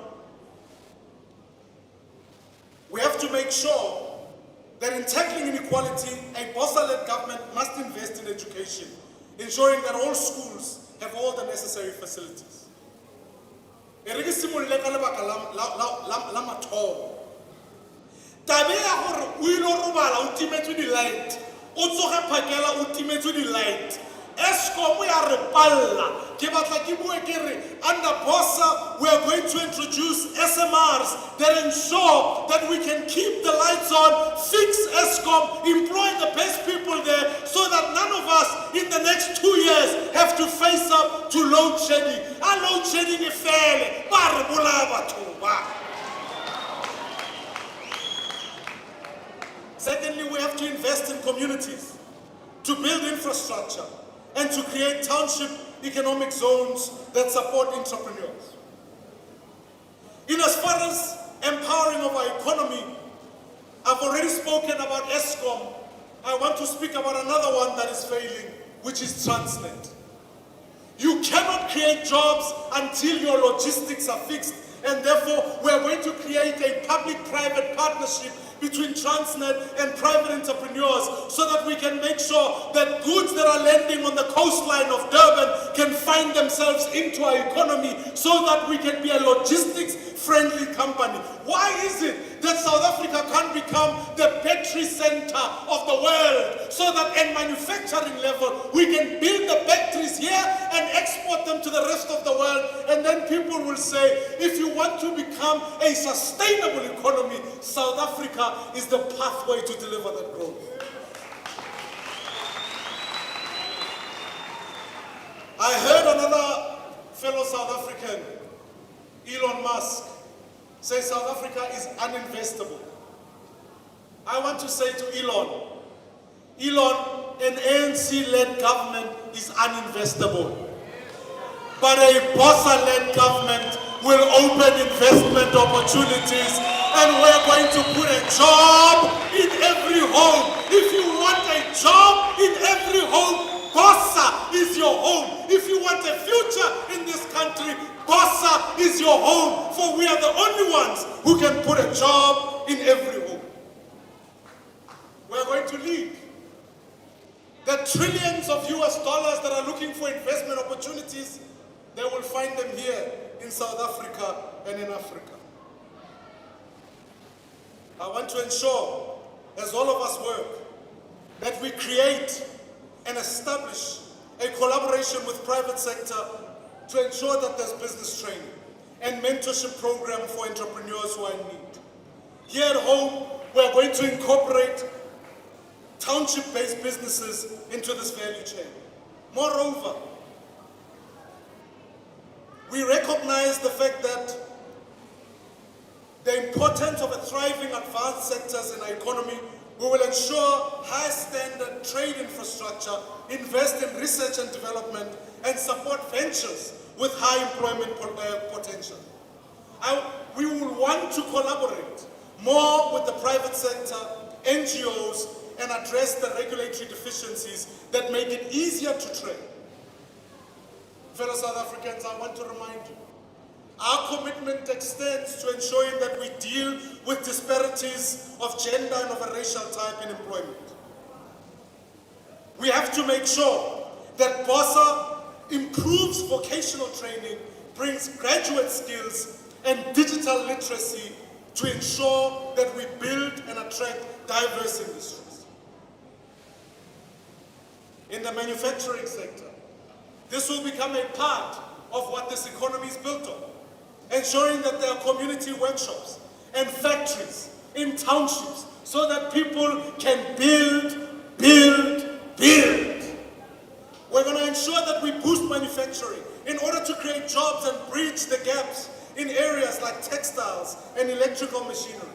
We have to make sure that in tackling inequality, a Bosa-led government must invest in education, ensuring that all schools have all the necessary facilities. Eskom we are repalla. Under Bosa, we are going to introduce SMRs that ensure that we can keep the lights on, fix Eskom, employ the best people there, so that none of us in the next 2 years have to face up to load shedding. And load shedding is fair. Secondly, we have to invest in communities, to build infrastructure, and to create township economic zones that support entrepreneurs. In as far as empowering of our economy, I've already spoken about ESCOM. I want to speak about another one that is failing, which is Transnet. You cannot create jobs until your logistics are fixed, and therefore we are going to create a public-private partnership between Transnet and private entrepreneurs so that we can make sure that goods that are landing on the coastline of Durban can find themselves into our economy so that we can be a logistics-friendly company. Why is it that South Africa can't become the battery center of the world so that at manufacturing level we can build the batteries here and export them to the rest of the world, and then people will say, if you want to become a sustainable economy, South Africa is the pathway to deliver that growth. I heard another fellow South African, Elon Musk, say South Africa is uninvestable. I want to say to Elon, an ANC-led government is uninvestable. But a Bossa-led government will open investment opportunities, and we're going to put a job in every home. If you want a job in every home, Bossa is your home. If you want a future in this country, Bossa is your home. For we are the only ones who can put a job in every home. We're going to lead. The trillions of US dollars that are looking for investment opportunities, they will find them here in South Africa and in Africa. I want to ensure, as all of us work, that we create and establish a collaboration with private sector to ensure that there's business training and mentorship program for entrepreneurs who are in need. Here at home, we're going to incorporate township-based businesses into this value chain. Moreover, we recognize the fact that the importance of a thriving advanced sectors in our economy. We will ensure high standard trade infrastructure, invest in research and development, and support ventures with high employment potential. We will want to collaborate more with the private sector, NGOs, and address the regulatory deficiencies that make it easier to trade. Fellow South Africans, I want to remind you, our commitment extends to ensuring that we deal with disparities of gender and of a racial type in employment. We have to make sure that BOSA improves vocational training, brings graduate skills and digital literacy to ensure that we build and attract diverse industries. In the manufacturing sector, this will become a part of what this economy is built on, ensuring that there are community workshops and factories in townships so that people can build. We're going to ensure that we boost manufacturing in order to create jobs and bridge the gaps in areas like textiles and electrical machinery.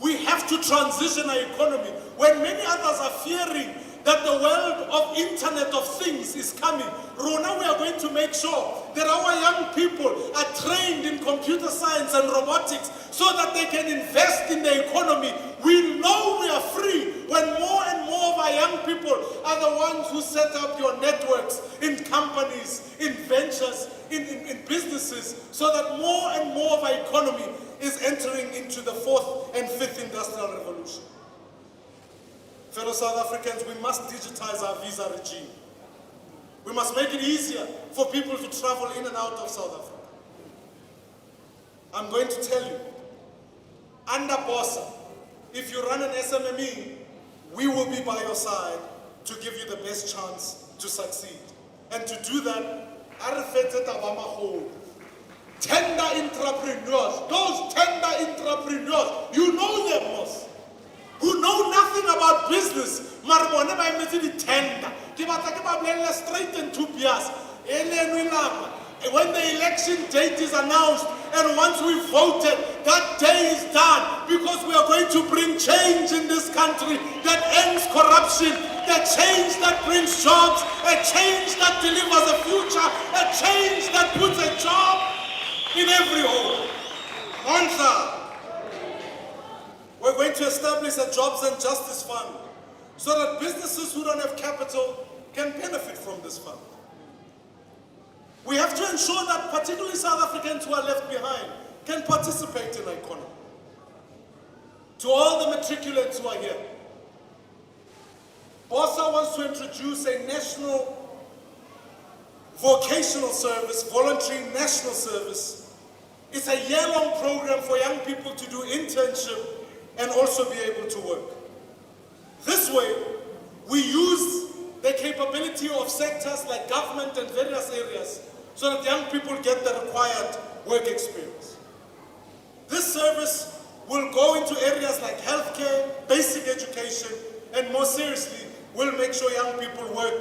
We have to transition our economy when many others are fearing that the world of Internet of Things is coming. Rona, we are going to make sure that our young people are trained in computer science and robotics so that they can invest in the economy. We know we are free when more and more of our young people are the ones who set up your networks in companies, in ventures, in businesses, so that more and more of our economy is entering into the 4th and 5th industrial revolution. Fellow South Africans, we must digitize our visa regime. We must make it easier for people to travel in and out of South Africa. I'm going to tell you, under BOSA, if you run an SMME, we will be by your side to give you the best chance to succeed. And to do that, tender entrepreneurs, those tender entrepreneurs, you know them most, who know nothing about business, maribone ba emetse di tender. Ke batla ke ba bolella straight and to bias. when the election date is announced, and once we've voted, that day is done, because we are going to bring change in this country that ends corruption, that change that brings jobs, a change that delivers a future, a change that puts a job in every home. Answer. We're going to establish a jobs and justice fund so that businesses who don't have capital can benefit from this fund. We have to ensure that particularly South Africans who are left behind can participate in the economy. To all the matriculants who are here, BOSA wants to introduce a national vocational service, voluntary national service. It's a year-long program for young people to do internship and also be able to work. This way, we use the capability of sectors like government and various areas so that young people get the required work experience. This service will go into areas like healthcare, basic education, and more seriously, will make sure young people work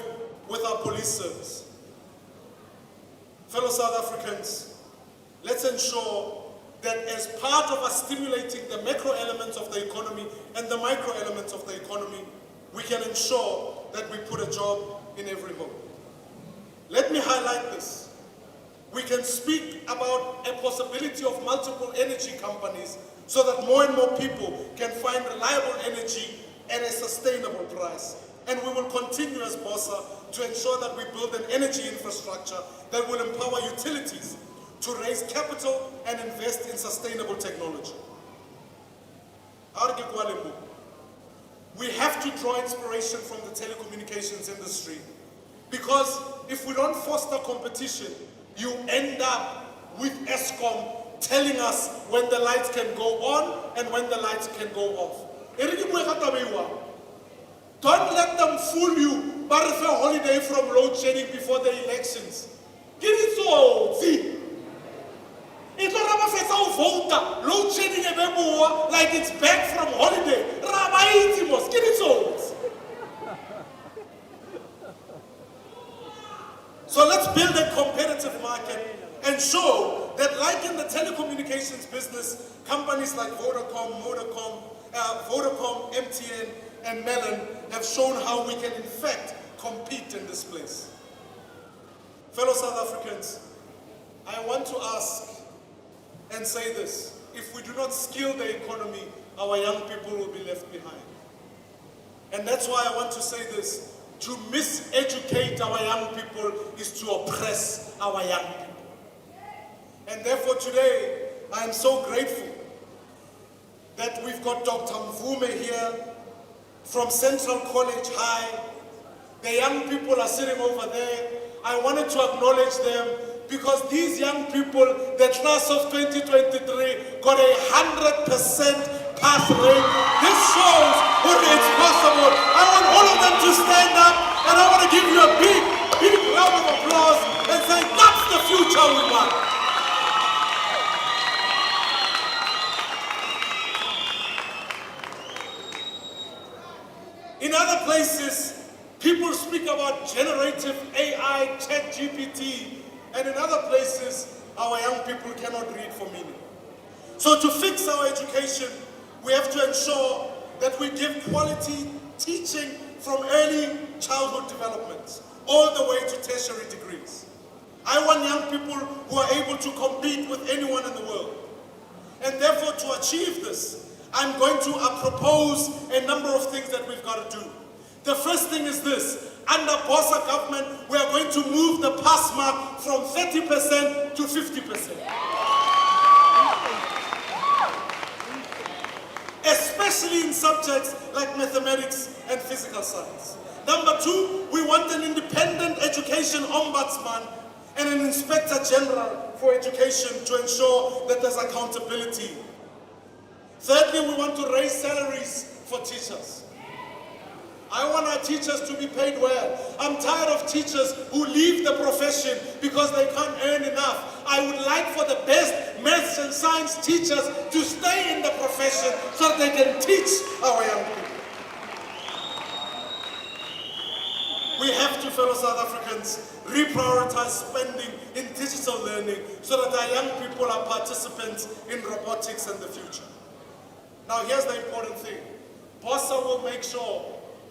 with our police service. Fellow South Africans, let's ensure that as part of us stimulating the macro elements of the economy and the micro elements of the economy, we can ensure that we put a job in every home. Let me highlight this. We can speak about a possibility of multiple energy companies so that more and more people can find reliable energy at a sustainable price. And we will continue as BOSA to ensure that we build an energy infrastructure that will empower utilities to raise capital and invest in sustainable technology. We have to draw inspiration from the telecommunications industry, because if we don't foster competition, you end up with Eskom telling us when the lights can go on and when the lights can go off. Don't let them fool you, but if a holiday from load shedding before the elections. Get it so easy. It's not about vote, load shedding like it's back from holiday. Get it so. So let's build a competitive market and show that, like in the telecommunications business, companies like Vodacom, MTN, and Melon have shown how we can in fact compete in this place. Fellow South Africans, I want to ask and say this: if we do not skill the economy, our young people will be left behind. And that's why I want to say this: to miseducate our young people is to oppress our young people. And therefore today, I am so grateful that we've got Dr. Mvume here from Central College High. The young people are sitting over there. I wanted to acknowledge them because these young people, the class of 2023, got a 100% pass rate. This shows that it's possible. I want all of them to stand up, and I want to give you a big, big round of applause and say, that's the future we want. In other places, people speak about generative AI, ChatGPT, and in other places, our young people cannot read for meaning. So to fix our education, we have to ensure that we give quality teaching from early childhood development all the way to tertiary degrees. I want young people who are able to compete with anyone in the world. And therefore, to achieve this, I'm going to propose a number of things that we've got to do. The first thing is this: under BOSA government, we are going to move the pass mark from 30% to 50%. Especially in subjects like mathematics and physical science. Number two, we want an independent education ombudsman and an inspector general for education to ensure that there's accountability. Thirdly, we want to raise salaries for teachers. I want our teachers to be paid well. I'm tired of teachers who leave the profession because they can't earn enough. I would like for the best maths and science teachers to stay in the profession so that they can teach our young people. We have to, fellow South Africans, reprioritize spending in digital learning so that our young people are participants in robotics and the future. Now here's the important thing. BOSA will make sure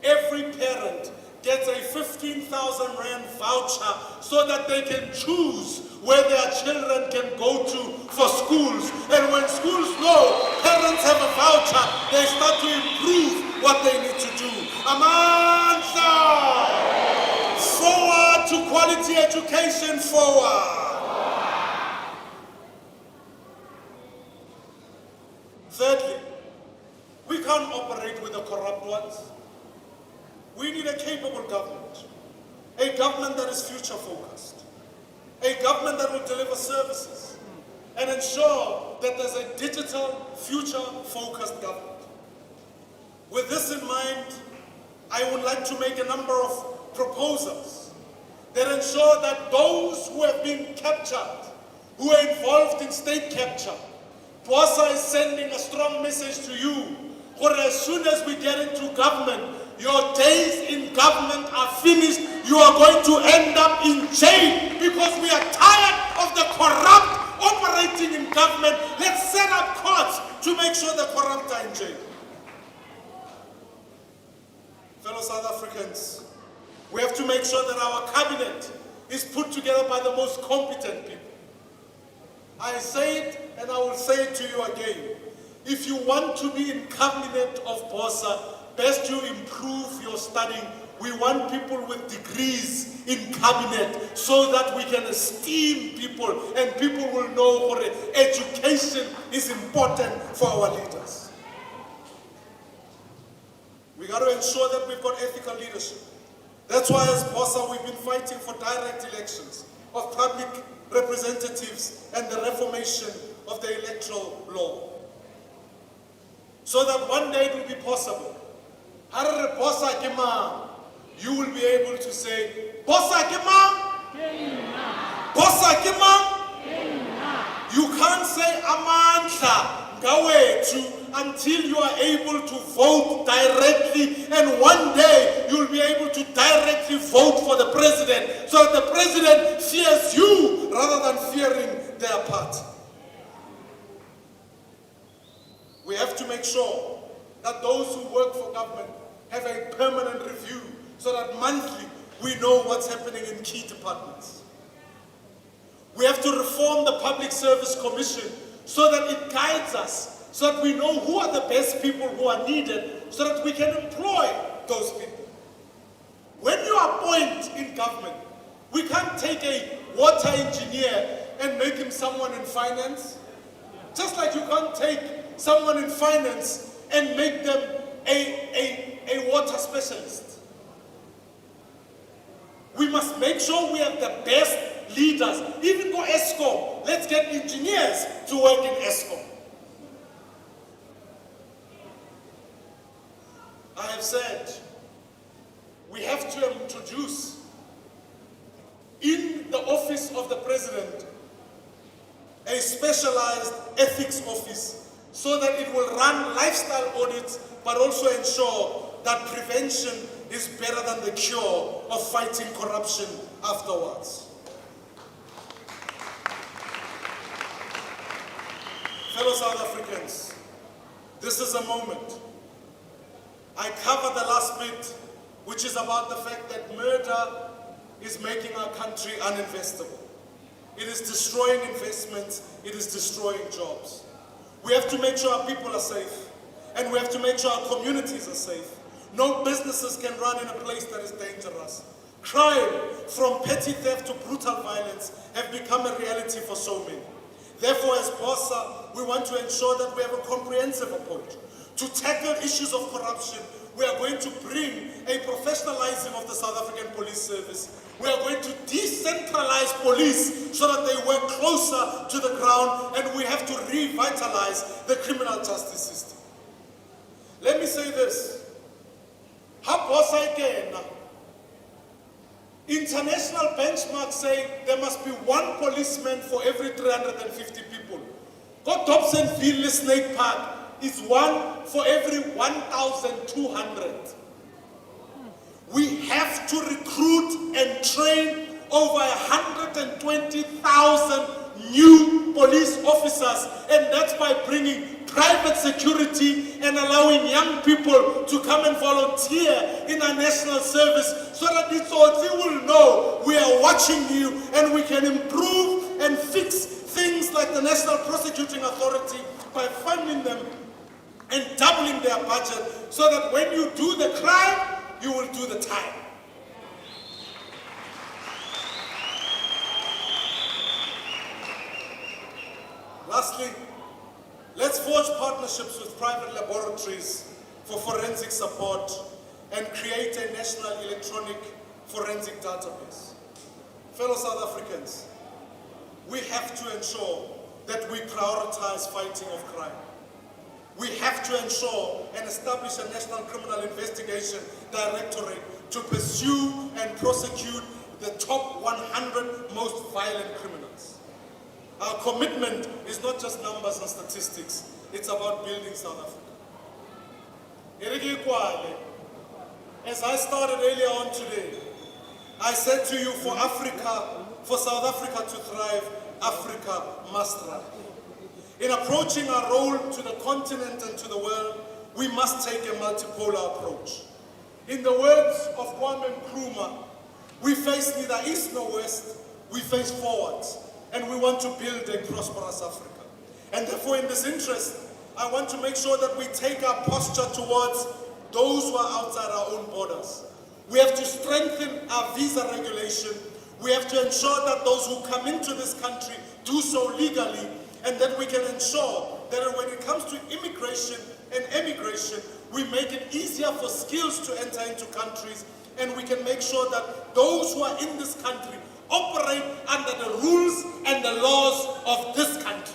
every parent gets a 15,000 Rand voucher so that they can choose where their children can go to for schools. And when schools know parents have a voucher, they start to improve what they need to do. Amandla! Forward to quality education, forward! Thirdly, we can't operate with the corrupt ones. We need a capable government, a government that is future-focused, a government that will deliver services and ensure that there's a digital, future-focused government. With this in mind, I would like to make a number of proposals that ensure that those who have been captured, who are involved in state capture, BOSA is sending a strong message to you, for as soon as we get into government, your days in government are finished. You are going to end up in jail because we are tired of the corrupt operating in government. Let's set up courts to make sure the corrupt are in jail. Fellow South Africans, we have to make sure that our cabinet is put together by the most competent people. I say it and I will say it to you again. If you want to be in cabinet of BOSA, best you improve your studying. We want people with degrees in cabinet so that we can esteem people and people will know what education is important for our leaders. We got to ensure that we've got ethical leadership. That's why as BOSA we've been fighting for direct elections of public representatives and the reformation of the electoral law. So that one day it will be possible. You will be able to say, BOSA Kima, BOSA Kima. You can't say Amandla Gawetu until you are able to vote directly, and one day you'll be able to directly vote for the president, so that the president fears you rather than fearing their party. We have to make sure that those who work for government have a permanent review so that monthly we know what's happening in key departments. We have to reform the Public Service Commission so that it guides us, so that we know who are the best people who are needed, so that we can employ those people. When you appoint in government, we can't take a water engineer and make him someone in finance. Just like you can't take someone in finance and make them a water specialist. We must make sure we have the best leaders. Even go ESCOM, let's get engineers to work in ESCOM. I have said we have to introduce in the office of the president a specialized ethics office so that it will run lifestyle audits but also ensure that prevention is better than the cure of fighting corruption afterwards. Fellow South Africans, this is a moment. I covered the last bit, which is about the fact that murder is making our country uninvestable. It is destroying investments, it is destroying jobs. We have to make sure our people are safe, and we have to make sure our communities are safe. No businesses can run in a place that is dangerous. Crime, from petty theft to brutal violence, have become a reality for so many. Therefore, as BOSA, we want to ensure that we have a comprehensive approach. To tackle issues of corruption, we are going to bring a professionalizing of the South African Police Service. We are going to decentralize police so that they work closer to the ground, and we have to revitalize the criminal justice system. Let me say this. International benchmarks say there must be one policeman for every 350 people. Go Dobsonville Snake Park is one for every 1,200. We have to recruit officers, and that's by bringing private security and allowing young people to come and volunteer in our national service so that the Tsotsi will know we are watching you and we can improve and fix things like the National Prosecuting Authority by funding them and doubling their budget so that when you do the crime, you will do the time. Lastly, let's forge partnerships with private laboratories for forensic support and create a national electronic forensic database. Fellow South Africans, we have to ensure that we prioritize fighting of crime. We have to ensure and establish a National Criminal Investigation Directorate to pursue and prosecute the top 100 most violent criminals. Our commitment is not just numbers and statistics, it's about building South Africa. As I started earlier on today, I said to you, for Africa, for South Africa to thrive, Africa must thrive. In approaching our role to the continent and to the world, we must take a multipolar approach. In the words of Kwame Nkrumah, we face neither east nor west, we face forwards, and we want to build a prosperous Africa. And therefore, in this interest, I want to make sure that we take our posture towards those who are outside our own borders. We have to strengthen our visa regulation. We have to ensure that those who come into this country do so legally, and that we can ensure that when it comes to immigration and emigration, we make it easier for skills to enter into countries, and we can make sure that those who are in this country operate under the rules and the laws of this country.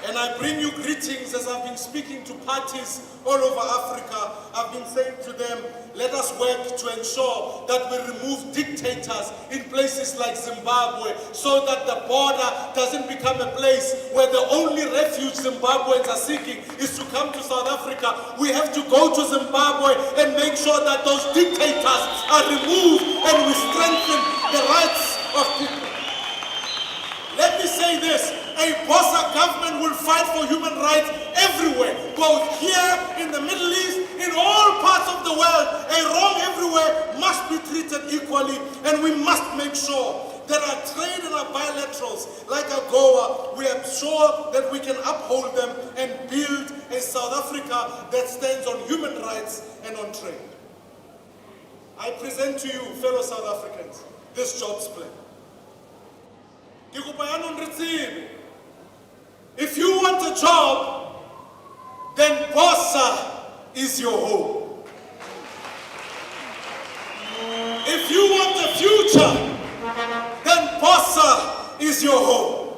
And I bring you greetings as I've been speaking to parties all over Africa. I've been saying to them, let us work to ensure that we remove dictators in places like Zimbabwe so that the border doesn't become a place where the only refuge Zimbabweans are seeking is to come to South Africa. We have to go to Zimbabwe and make sure that those dictators are removed and we strengthen the rights of people. Let me say this. A Bossa government will fight for human rights everywhere, both here in the Middle East, in all parts of the world. A wrong everywhere must be treated equally, and we must make sure that our trade and our bilaterals, like AGOA, we are sure that we can uphold them and build a South Africa that stands on human rights and on trade. I present to you, fellow South Africans, this jobs plan. If you want a job, then Bossa is your home. If you want a future, then Bossa is your home.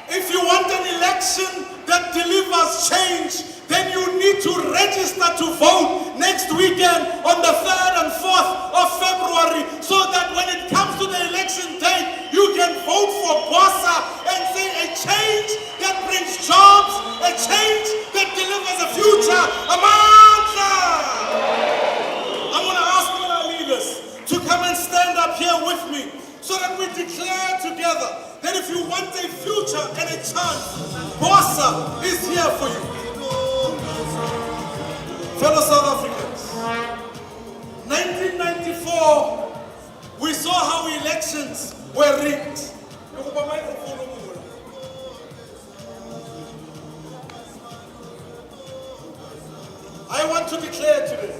If you want an election that delivers change, then you need to register to vote next weekend on the 3rd and 4th of February so that when it comes to the election date, you can vote for Bossa and say a change that brings jobs, a change that delivers a future. Amandla! I'm going to ask all our leaders to come and stand up here with me so that we declare together that if you want a future and a chance, Bossa is here for you. Fellow South Africans, 1994, we saw how elections were rigged. I want to declare today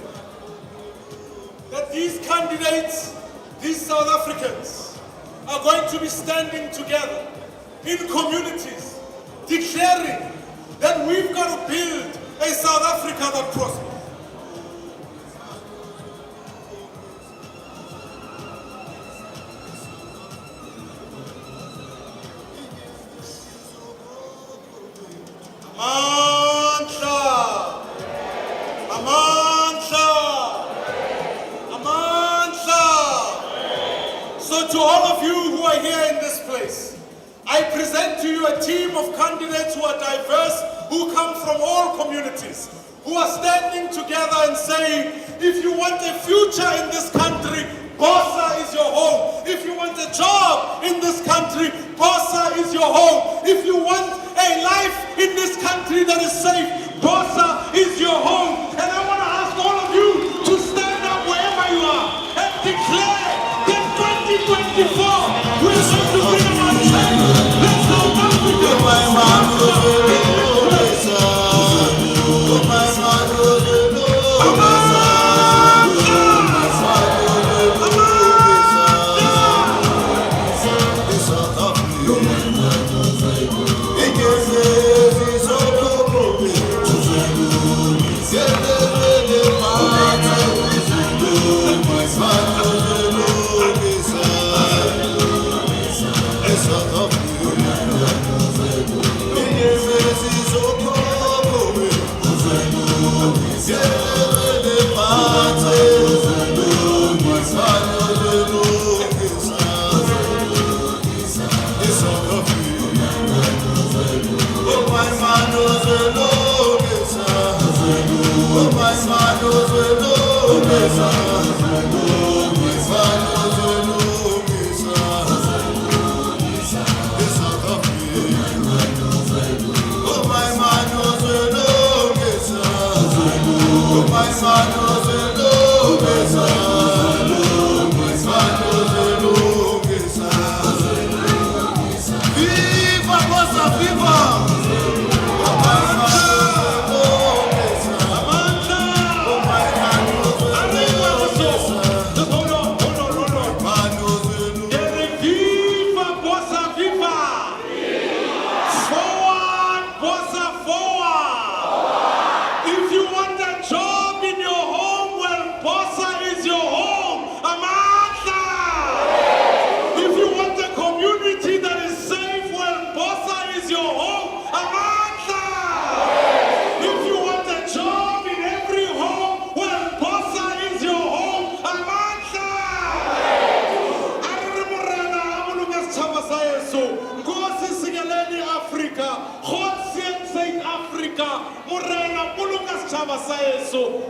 that these candidates, these South Africans, are going to be standing together in communities, declaring that we've got to build a South Africa that prospers. Amandla! Amandla! Amandla! So to all of you who are here in this place, I present to you a team of candidates who are diverse, who come from all communities, who are standing together and saying, if you want a future in this country, Bossa is your home. If you want a job in this country, Bosa is your home. If you want a life in this country that is safe, Bosa is your home. And I want to ask all of you to stand up wherever you are and declare that 2024 we're going to bring about change. Let's go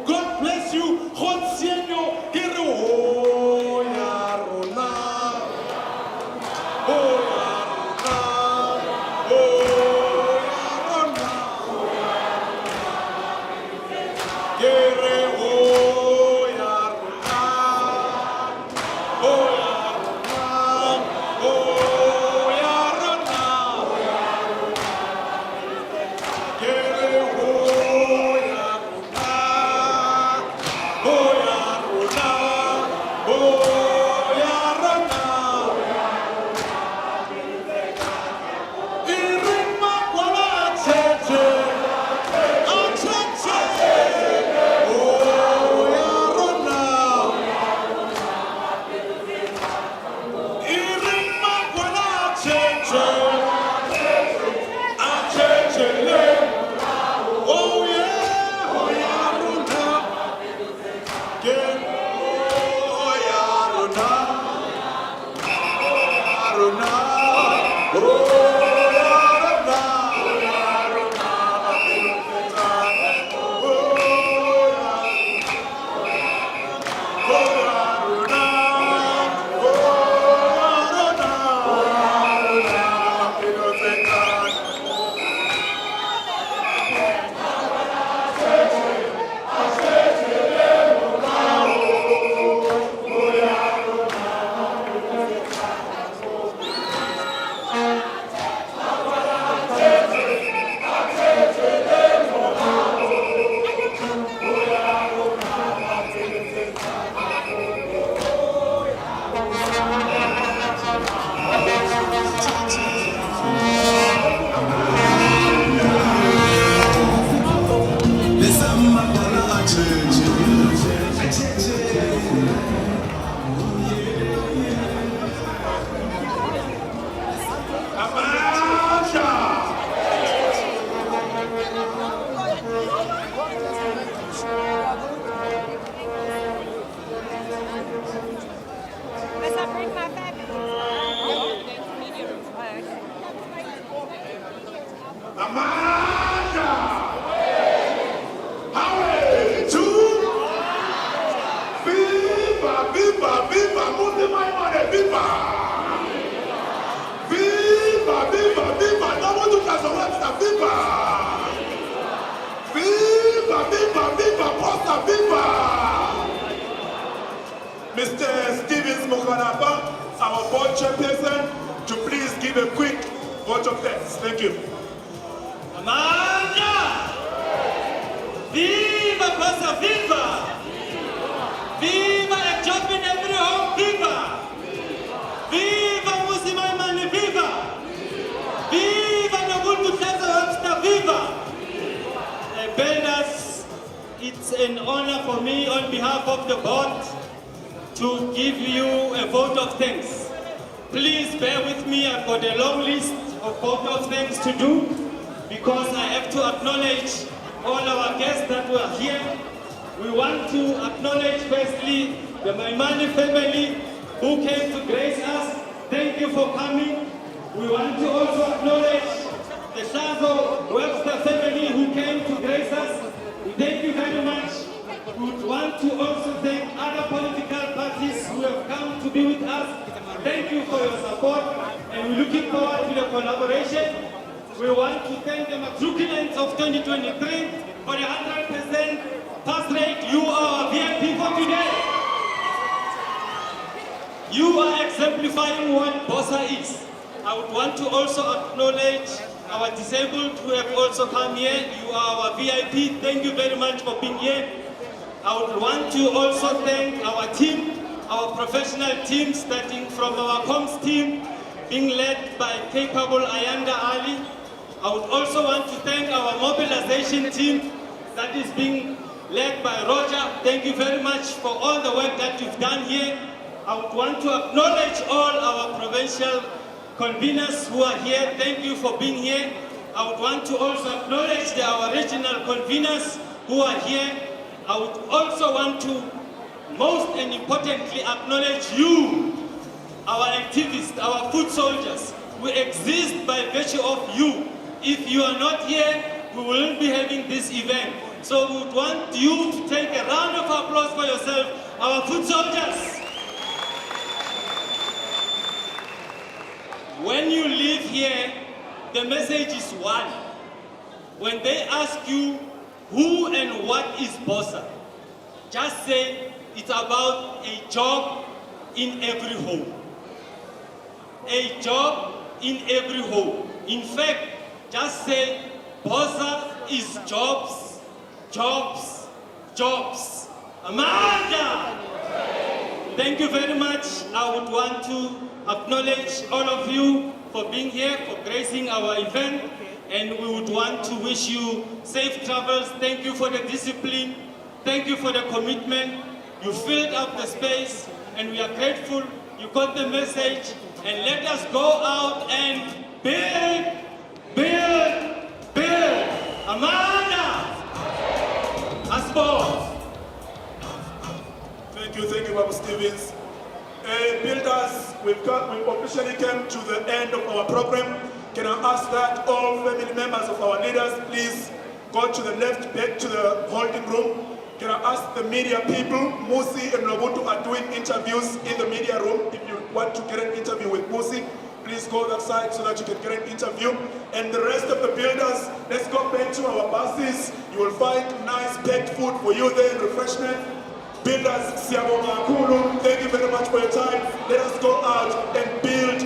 God bless you. Viva, viva, viva, Namuthi Maimane, viva! Viva, viva, viva! Namuthi Kazawapsta, viva! Viva, viva, viva, Posta, viva! Mr. Stevens Mokhanapa, our board chairperson, to please give a quick vote of thanks. Thank you. Amanda! Viva Posta, viva! Viva a job in every home, viva! Viva Musimaimani, viva! Viva Nobuntu Plaza Webster, viva! Builders, it's an honor for me on behalf of the board to give you a vote of thanks. Please bear with me, I've got a long list of vote of thanks to do because I have to acknowledge all our guests that were here. We want to acknowledge firstly the Maimani family who came to grace us. Thank you for coming. We want to also acknowledge the Shazo Webster family who came to grace us. Thank you very much. We would want to also thank other political parties who have come to be with us. Thank you for your support and we're looking forward to the collaboration. We want to thank the matriculants of 2023 for the 100% pass rate. You are our VIP for today. You are exemplifying what BOSA is. I would want to also acknowledge our disabled who have also come here. You are our VIP. Thank you very much for being here. I would want to also thank our team, our professional team, starting from our comms team, being led by capable Ayanda Ali. I would also want to thank our mobilization team that is being led by Roger. Thank you very much for all the work that you've done here. I would want to acknowledge all our provincial conveners who are here. Thank you for being here. I would want to also acknowledge our regional conveners who are here. I would also want to, most and importantly, acknowledge you, our activists, our foot soldiers. We exist by virtue of you. If you are not here, we will not be having this event. So we would want you to take a round of applause for yourself, our foot soldiers. When you leave here, the message is one. When they ask you who and what is BOSA, just say it's about a job in every home. A job in every home. In fact, just say BOSA is jobs, jobs, jobs. Amanda! Thank you very much. I would want to acknowledge all of you for being here, for gracing our event, and we would want to wish you safe travels. Thank you for the discipline. Thank you for the commitment. You filled up the space, and we are grateful. You got the message, and let us go out and build, build, build. Amanda! Aspo! Thank you, Babu Stevens. Builders, we've officially come to the end of our program. Can I ask that all family members of our leaders please go to the left, back to the holding room. Can I ask the media people, Musi and Nobutu are doing interviews in the media room. If you want to get an interview with Musi, please go that side so that you can get an interview. And the rest of the builders, let's go back to our buses. You will find nice packed food for you there, refreshment. Builders, thank you very much for your time. Let us go out and build